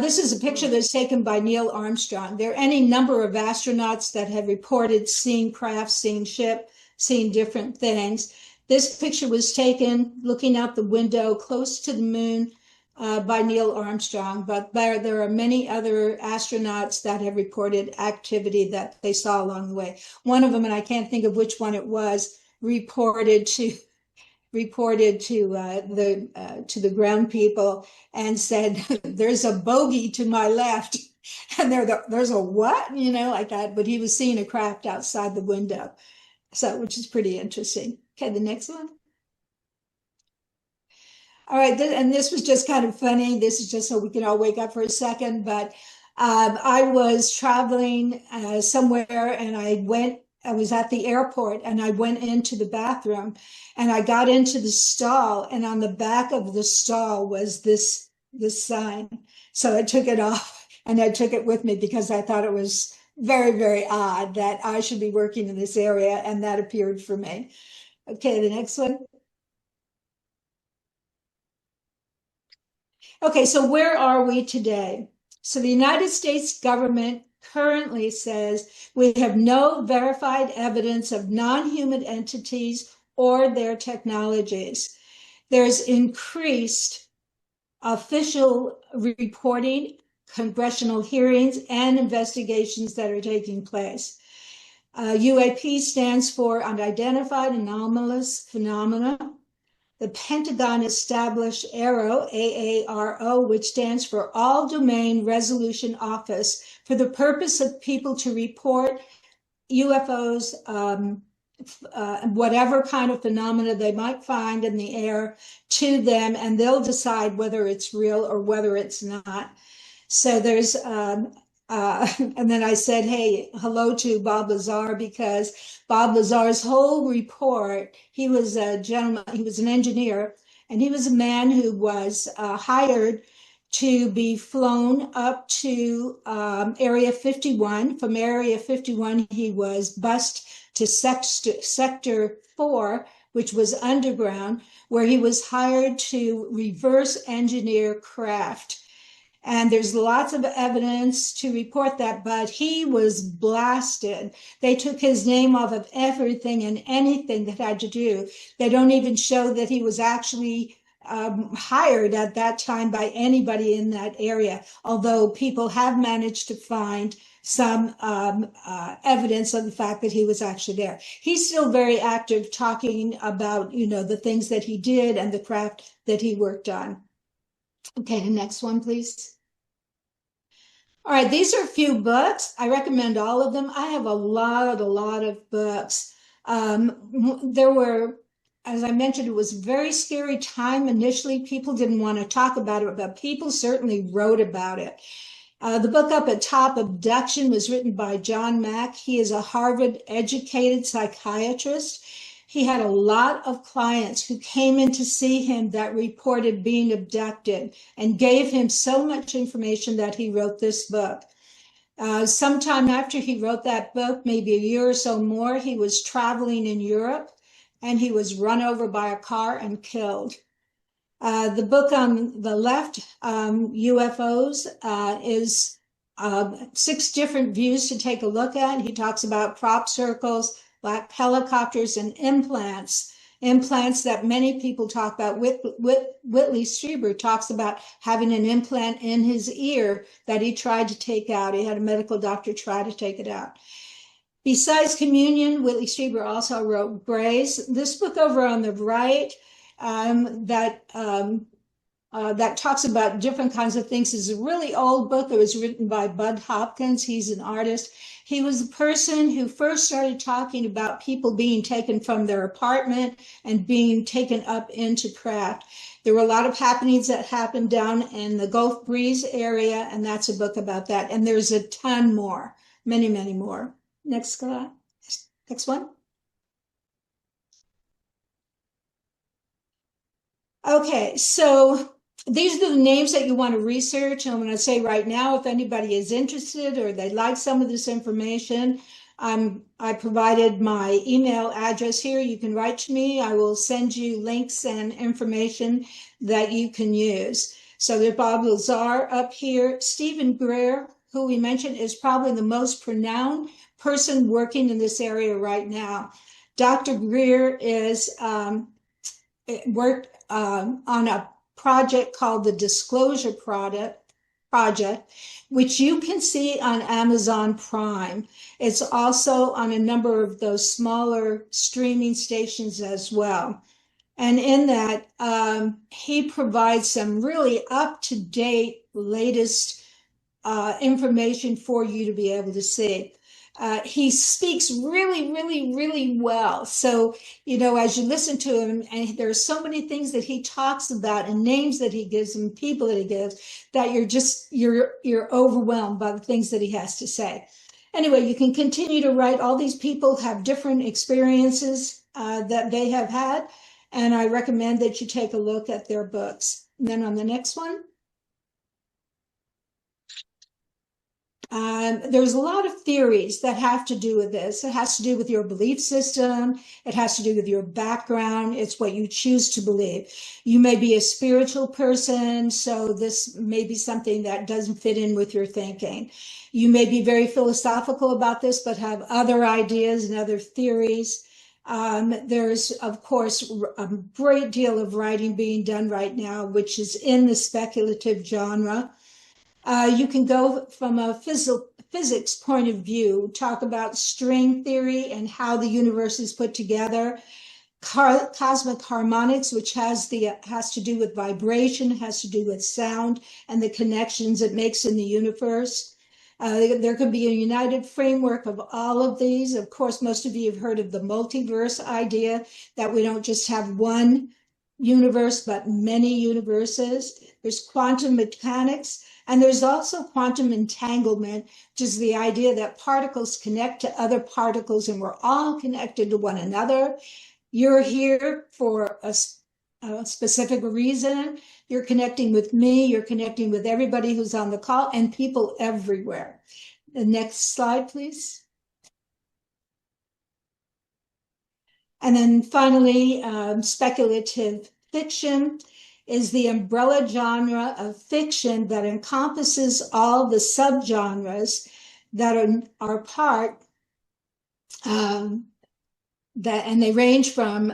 This is a picture that's taken by Neil Armstrong. There are any number of astronauts that have reported seeing craft, seeing ship, seeing different things. This picture was taken looking out the window close to the moon by Neil Armstrong, but there are many other astronauts that have reported activity that they saw along the way. One of them, and I can't think of which one it was, reported to the ground people and said, "There's a bogey to my left," and there's a what, like that. But he was seeing a craft outside the window, so which is pretty interesting. Okay, the next one. All right, and this was just kind of funny. This is just so we can all wake up for a second. But I was traveling somewhere, and I was at the airport, and I went into the bathroom, and I got into the stall, and on the back of the stall was this sign. So I took it off, and I took it with me because I thought it was very, very odd that I should be working in this area, and that appeared for me. Okay, the next one. Okay, so where are we today? So the United States government currently says we have no verified evidence of non-human entities or their technologies. There's increased official reporting, congressional hearings, and investigations that are taking place. UAP stands for Unidentified Anomalous Phenomena. The Pentagon established AARO, AARO, which stands for All Domain Resolution Office, for the purpose of people to report UFOs, whatever kind of phenomena they might find in the air, to them, and they'll decide whether it's real or whether it's not. So there's and then I said, hey, hello to Bob Lazar, because Bob Lazar's whole report, he was a gentleman, he was an engineer, and he was a man who was hired to be flown up to Area 51. From Area 51, he was bused to Sector 4, which was underground, where he was hired to reverse engineer craft. And there's lots of evidence to report that, but he was blasted. They took his name off of everything and anything that had to do. They don't even show that he was actually hired at that time by anybody in that area, although people have managed to find some evidence of the fact that he was actually there. He's still very active talking about, the things that he did and the craft that he worked on. Okay, the next one, please. All right, these are a few books. I recommend all of them. I have a lot of books. There were, as I mentioned, it was a very scary time initially. People didn't want to talk about it, but people certainly wrote about it. The book up at top, Abduction, was written by John Mack. He is a Harvard-educated psychiatrist. He had a lot of clients who came in to see him that reported being abducted, and gave him so much information that he wrote this book. Sometime after he wrote that book, maybe a year or so more, he was traveling in Europe, and he was run over by a car and killed. The book on the left, UFOs, is 6 different views to take a look at. He talks about crop circles, black helicopters, and implants that many people talk about. Whitley Strieber talks about having an implant in his ear that he tried to take out. He had a medical doctor try to take it out. Besides Communion, Whitley Strieber also wrote Grays. This book over on the right, that that talks about different kinds of things. It's a really old book. It was written by Bud Hopkins. He's an artist. He was the person who first started talking about people being taken from their apartment and being taken up into craft. There were a lot of happenings that happened down in the Gulf Breeze area, and that's a book about that. And there's a ton more, many, many more. Next slide. Next one. Okay, so these are the names that you want to research. I'm going to say right now, if anybody is interested or they'd like some of this information, I provided my email address here. You can write to me. I will send you links and information that you can use. So there's Bob Lazar up here. Stephen Greer, who we mentioned, is probably the most renowned person working in this area right now. Dr. Greer is worked on a project called the Disclosure Project, which you can see on Amazon Prime. It's also on a number of those smaller streaming stations as well. And in that, he provides some really up-to-date, latest information for you to be able to see. He speaks really, really, really well. So, as you listen to him, and there's so many things that he talks about and names that he gives and people that he gives that you're overwhelmed by the things that he has to say. Anyway, you can continue to write. All these people have different experiences that they have had, and I recommend that you take a look at their books. And then on the next one. There's a lot of theories that have to do with this. It has to do with your belief system. It has to do with your background. It's what you choose to believe. You may be a spiritual person, so this may be something that doesn't fit in with your thinking. You may be very philosophical about this, but have other ideas and other theories. There's, of course, a great deal of writing being done right now, which is in the speculative genre. You can go from a physics point of view, talk about string theory and how the universe is put together, cosmic harmonics, which has to do with vibration, has to do with sound and the connections it makes in the universe. There could be a united framework of all of these. Of course, most of you have heard of the multiverse idea, that we don't just have one universe, but many universes. There's quantum mechanics. And there's also quantum entanglement, which is the idea that particles connect to other particles and we're all connected to one another. You're here for a specific reason. You're connecting with me. You're connecting with everybody who's on the call and people everywhere. The next slide, please. And then finally, speculative fiction is the umbrella genre of fiction that encompasses all the subgenres that are part and they range from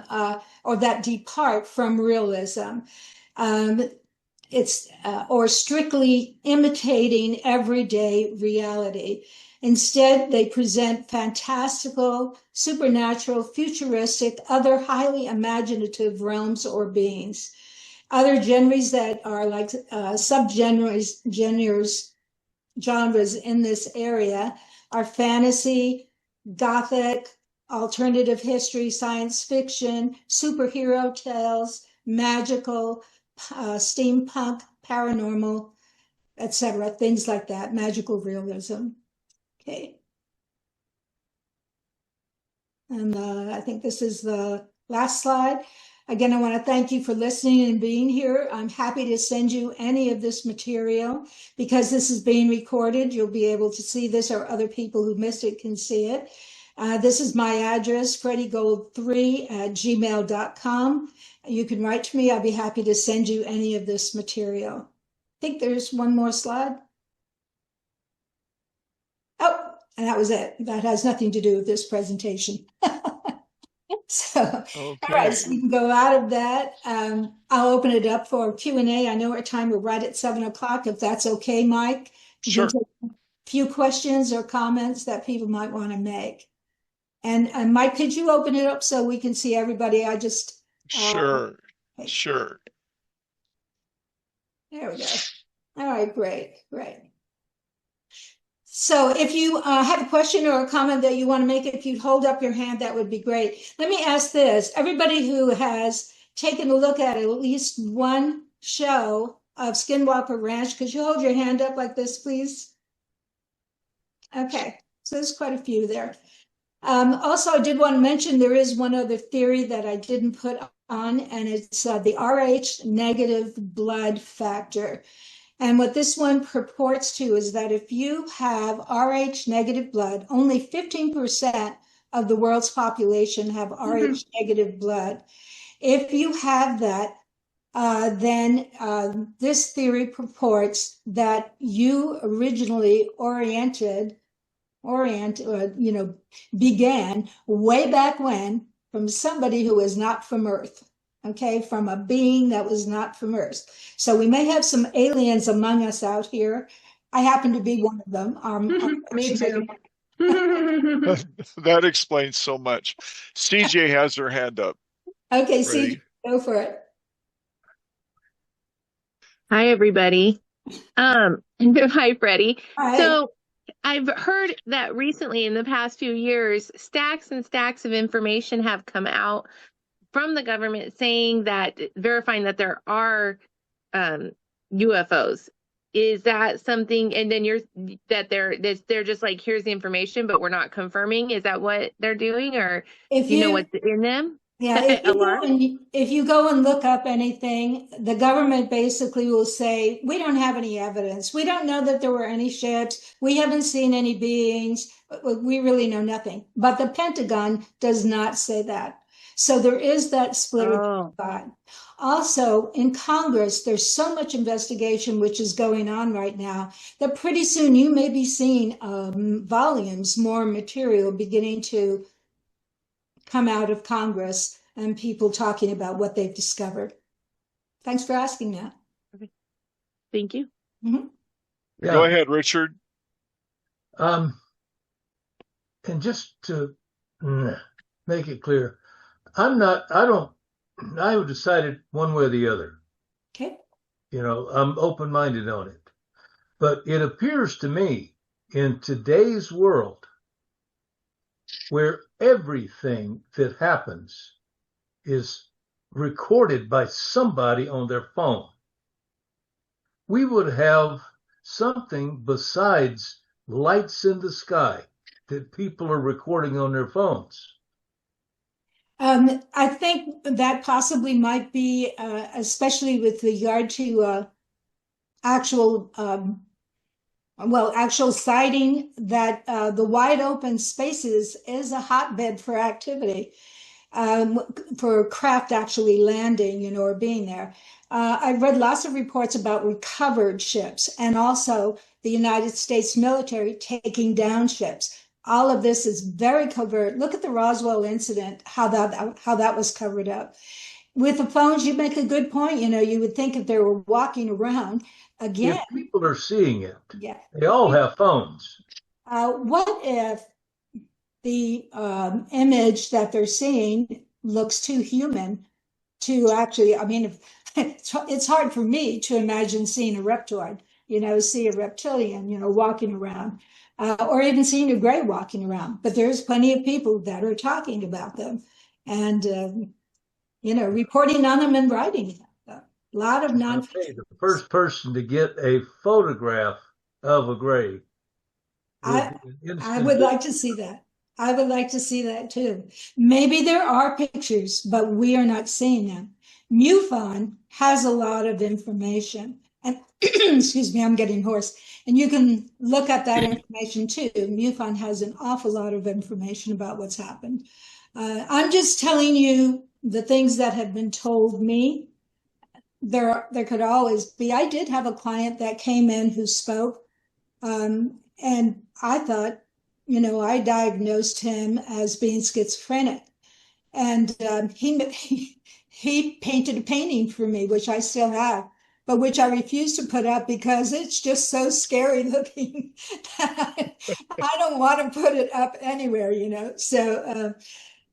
or that depart from realism. It's or strictly imitating everyday reality. Instead, they present fantastical, supernatural, futuristic, other highly imaginative realms or beings. Other genres that are like subgenres, genres in this area are fantasy, gothic, alternative history, science fiction, superhero tales, magical, steampunk, paranormal, etc., things like that, magical realism. Okay. And I think this is the last slide. Again, I want to thank you for listening and being here. I'm happy to send you any of this material because this is being recorded. You'll be able to see this, or other people who missed it can see it. This is my address, freddigold3@gmail.com. You can write to me. I'll be happy to send you any of this material. I think there's one more slide. Oh, and that was it. That has nothing to do with this presentation. So, all right, so we can go out of that. I'll open it up for Q&A. I know our time, we're right at 7 o'clock, if that's okay, Mike. Sure. Take a few questions or comments that people might want to make. And Mike, could you open it up so we can see everybody? Sure. Sure. There we go. All right, great, great. So if you have a question or a comment that you want to make, if you'd hold up your hand, that would be great. Let me ask this. Everybody who has taken a look at least one show of Skinwalker Ranch, could you hold your hand up like this, please? Okay, so there's quite a few there. Also, I did want to mention there is one other theory that I didn't put on, and it's the Rh negative blood factor. And what this one purports to is that if you have Rh negative blood, only 15% of the world's population have Rh negative blood. If you have that, then this theory purports that you originally began way back when from somebody who was not from Earth. Okay, from a being that was not from Earth. So we may have some aliens among us out here. I happen to be one of them. Me too. That explains so much. CJ has her hand up. Okay, Ready? CJ, go for it. Hi, everybody. Hi, Freddi. Hi. So I've heard that recently in the past few years, stacks and stacks of information have come out from the government saying that, verifying that there are UFOs. Is that something? And then they're just like, here's the information, but we're not confirming. Is that what they're doing, or If do you know what's in them? Yeah, if you go and look up anything, the government basically will say, we don't have any evidence. We don't know that there were any ships. We haven't seen any beings. We really know nothing. But the Pentagon does not say that. So there is that split of thought. Also, in Congress, there's so much investigation which is going on right now that pretty soon you may be seeing volumes, more material beginning to come out of Congress and people talking about what they've discovered. Thanks for asking that. Okay. Thank you. Mm-hmm. Yeah. Go ahead, Richard. And just to make it clear, I haven't decided one way or the other. Okay. I'm open-minded on it. But it appears to me in today's world where everything that happens is recorded by somebody on their phone, we would have something besides lights in the sky that people are recording on their phones. I think that possibly might be, especially with regard to actual sighting, that the wide open spaces is a hotbed for activity, for craft actually landing, or being there. I've read lots of reports about recovered ships and also the United States military taking down ships. All of this is very covert. Look at the Roswell incident, how that was covered up. With the phones, you make a good point. You would think if they were walking around again. If people are seeing it, yeah, they all have phones. What if the image that they're seeing looks too human to actually? I mean, it's hard for me to imagine seeing a reptoid. See a reptilian, walking around. Or even seeing a gray walking around. But there's plenty of people that are talking about them and, reporting on them and writing them. A lot of non-fiction. The first person to get a photograph of a gray. I would like to see that. I would like to see that too. Maybe there are pictures, but we are not seeing them. MUFON has a lot of information. And excuse me, I'm getting hoarse. And you can look at that information too. MUFON has an awful lot of information about what's happened. I'm just telling you the things that have been told me. There could always be. I did have a client that came in who spoke, and I thought, I diagnosed him as being schizophrenic, and he painted a painting for me, which I still have, but which I refuse to put up because it's just so scary looking that I don't want to put it up anywhere, So,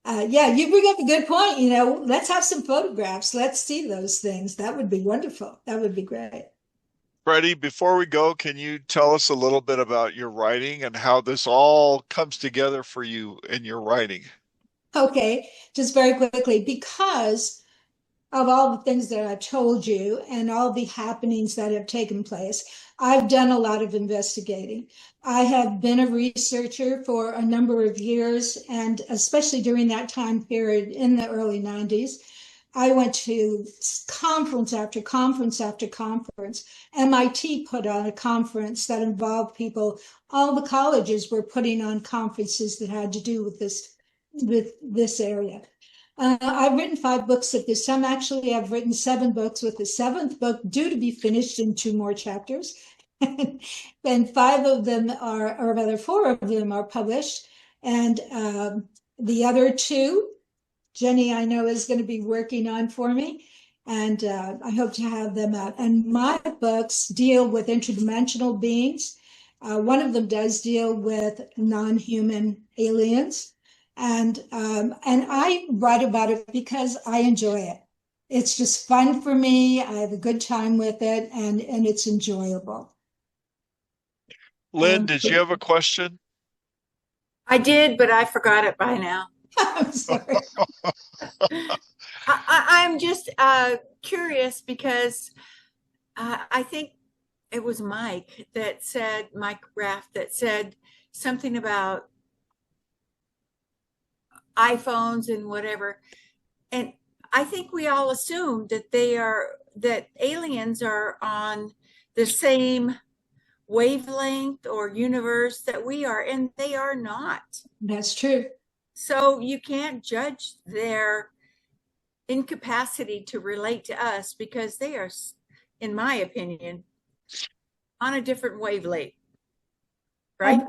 yeah, you bring up a good point. Let's have some photographs. Let's see those things. That would be wonderful. That would be great. Freddie, before we go, can you tell us a little bit about your writing and how this all comes together for you in your writing? Okay, just very quickly, because of all the things that I've told you and all the happenings that have taken place, I've done a lot of investigating. I have been a researcher for a number of years, and especially during that time period in the early 90s, I went to conference after conference after conference. MIT put on a conference that involved people. All the colleges were putting on conferences that had to do with this area. I've written 5 books of this. Some actually, I've written 7 books, with the 7th book due to be finished in 2 more chapters. And 5 of them are, or rather 4 of them are published. And the other 2, Jenny, I know, is going to be working on for me. And I hope to have them out. And my books deal with interdimensional beings. One of them does deal with non-human aliens. And I write about it because I enjoy it. It's just fun for me. I have a good time with it, and it's enjoyable. Lynn, did you have a question? I did, but I forgot it by now. I'm sorry. I'm just curious because I think it was Mike Raff, that said something about iPhones and whatever. And I think we all assume that that aliens are on the same wavelength or universe that we are, and they are not. That's true. So you can't judge their incapacity to relate to us because they are, in my opinion, on a different wavelength. Right?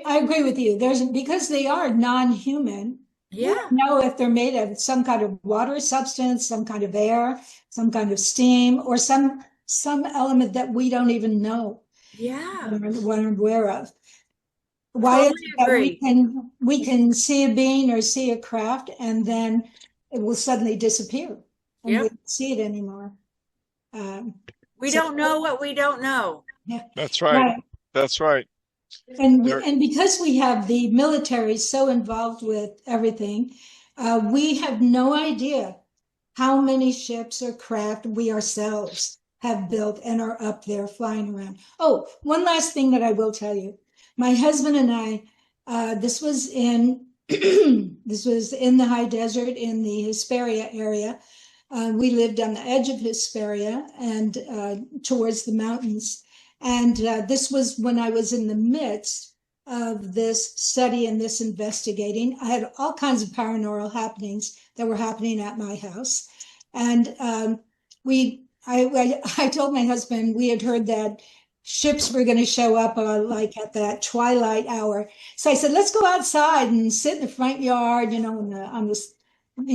I agree with you. Because they are non-human. Yeah. We don't know if they're made of some kind of water substance, some kind of air, some kind of steam, or some element that we don't even know. Yeah. What I'm aware of. Why is it that we can see a being or see a craft, and then it will suddenly disappear, and we don't see it anymore. We don't know what we don't know. Yeah, That's right. That's right. And because we have the military so involved with everything, we have no idea how many ships or craft we ourselves have built and are up there flying around. Oh, one last thing that I will tell you. My husband and I, this was in the high desert in the Hesperia area. We lived on the edge of Hesperia and towards the mountains. And this was when I was in the midst of this study and this investigating. I had all kinds of paranormal happenings that were happening at my house. And I told my husband we had heard that ships were going to show up like at that twilight hour. So I said, let's go outside and sit in the front yard, in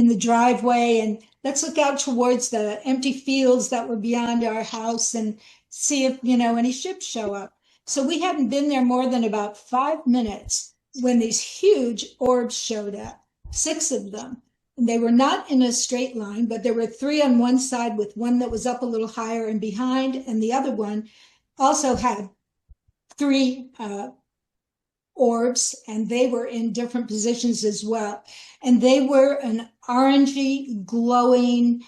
the driveway, and let's look out towards the empty fields that were beyond our house and see if, any ships show up. So we hadn't been there more than about 5 minutes when these huge orbs showed up, 6 of them. And they were not in a straight line, but there were 3 on one side with one that was up a little higher and behind, and the other one also had 3 orbs, and they were in different positions as well. And they were an orangey, glowing,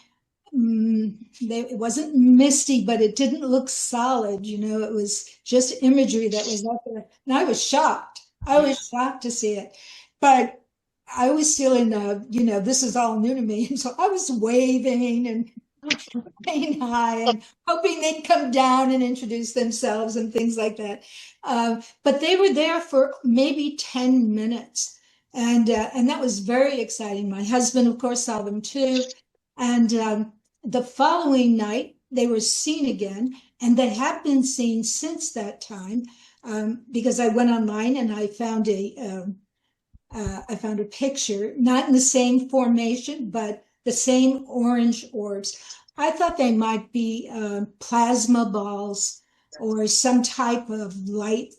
it wasn't misty, but it didn't look solid. It was just imagery that was up there. And I was shocked. I was shocked to see it. But I was still in this is all new to me. And so I was waving and saying hi and hoping they'd come down and introduce themselves and things like that. But they were there for maybe 10 minutes. And that was very exciting. My husband, of course, saw them too. And the following night, they were seen again, and they have been seen since that time, because I went online and I found a picture, not in the same formation, but the same orange orbs. I thought they might be plasma balls or some type of light,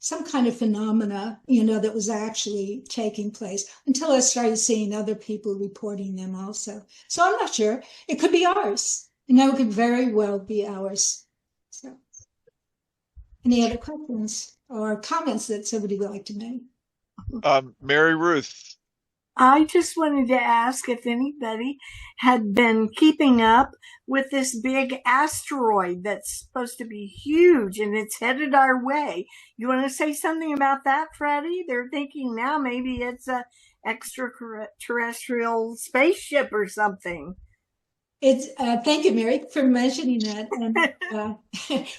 some kind of phenomena, that was actually taking place, until I started seeing other people reporting them also. So I'm not sure. It could be ours. And that could very well be ours. So, any other questions or comments that somebody would like to make? Mary Ruth. I just wanted to ask if anybody had been keeping up with this big asteroid that's supposed to be huge and it's headed our way. You want to say something about that, Freddi? They're thinking now maybe it's a extraterrestrial spaceship or something. It's thank you, Mary, for mentioning that. And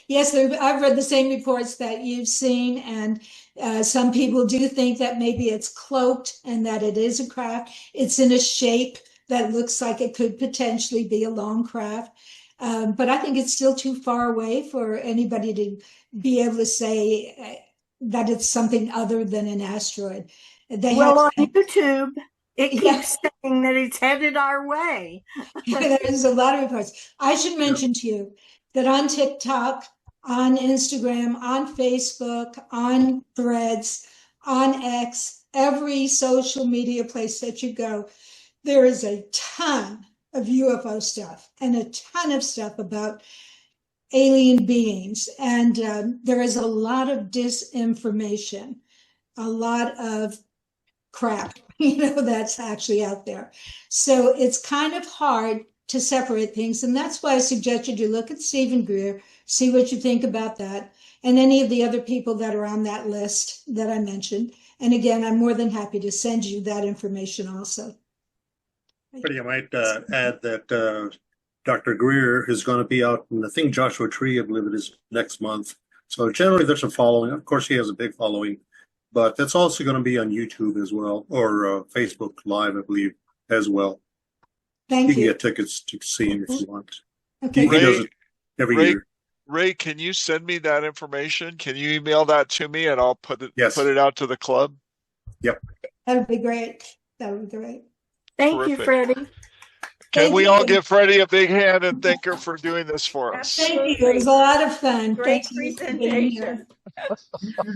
yes, I've read the same reports that you've seen, and some people do think that maybe it's cloaked and that it is a craft. It's in a shape that looks like it could potentially be a long craft, but I think it's still too far away for anybody to be able to say that it's something other than an asteroid. Well, on YouTube, it keeps saying that it's headed our way. There's a lot of reports. I should mention to you that on TikTok, on Instagram, on Facebook, on Threads, on X, every social media place that you go, there is a ton of UFO stuff and a ton of stuff about alien beings. And there is a lot of disinformation, a lot of crap, that's actually out there. So it's kind of hard to separate things. And that's why I suggested you look at Stephen Greer, see what you think about that, and any of the other people that are on that list that I mentioned. And again, I'm more than happy to send you that information also. But I might add that Dr. Greer is going to be out in, I think, Joshua Tree, I believe it is, next month. So generally there's a following. Of course, he has a big following. But that's also going to be on YouTube as well, or Facebook Live, I believe, as well. Thank you. You can get tickets to see him if you want. Okay. He does it every year. Ray, can you send me that information? Can you email that to me and I'll put it out to the club? Yep. That would be great. That would be great. Thank you, Freddi. Can we all give Freddi a big hand and thank her for doing this for us? Thank you. It was a lot of fun. Great presentation.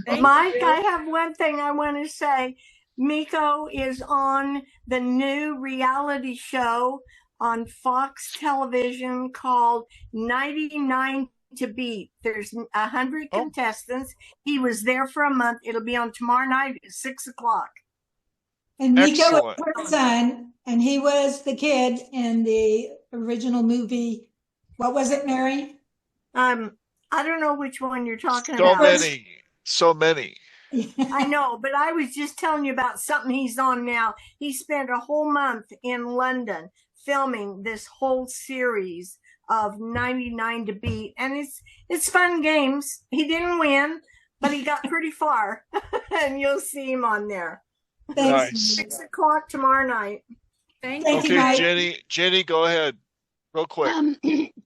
Mike, I have one thing I want to say. Miko is on the new reality show on Fox television called 99 to Beat. There's 100 contestants. He was there for a month. It'll be on tomorrow night at 6:00. And Miko was her son, and he was the kid in the original movie. What was it, Mary? I don't know which one you're talking about. So many. I know, but I was just telling you about something he's on now. He spent a whole month in London filming this whole series of 99 to Beat, and it's fun games. He didn't win, but he got pretty far, and you'll see him on there. Thanks. Nice. 6:00 tomorrow night. Thank you. Okay, Jenny, go ahead. Real quick.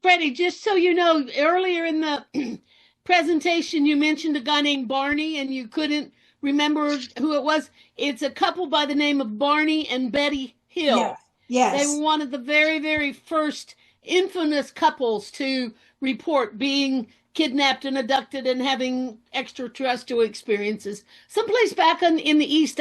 Freddi, just so you know, earlier in the presentation, you mentioned a guy named Barney and you couldn't remember who it was. It's a couple by the name of Barney and Betty Hill. Yeah. Yes. They were one of the very, very first infamous couples to report being kidnapped and abducted and having extraterrestrial experiences. Someplace back in the East,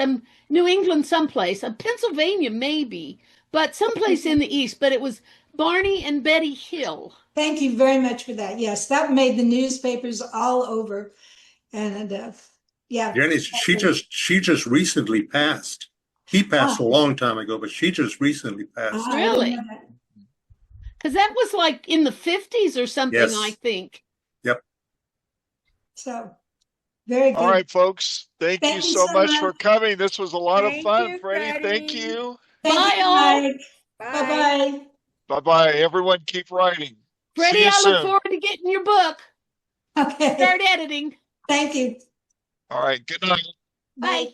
New England someplace, Pennsylvania maybe, but someplace in the East, but it was Barney and Betty Hill. Thank you very much for that. Yes, that made the newspapers all over. And yeah. Jenny, she just recently passed. He passed a long time ago, but she just recently passed. Really? Because that was like in the 50s or something, yes. I think. Yep. So, very good. All right, folks. Thank you so much for coming. This was a lot of fun, Freddi. Thank you. Bye, all. Bye-bye. Bye-bye. Everyone keep writing. Freddi, I look forward to getting your book. Okay. Start editing. Thank you. All right. Good night. Bye.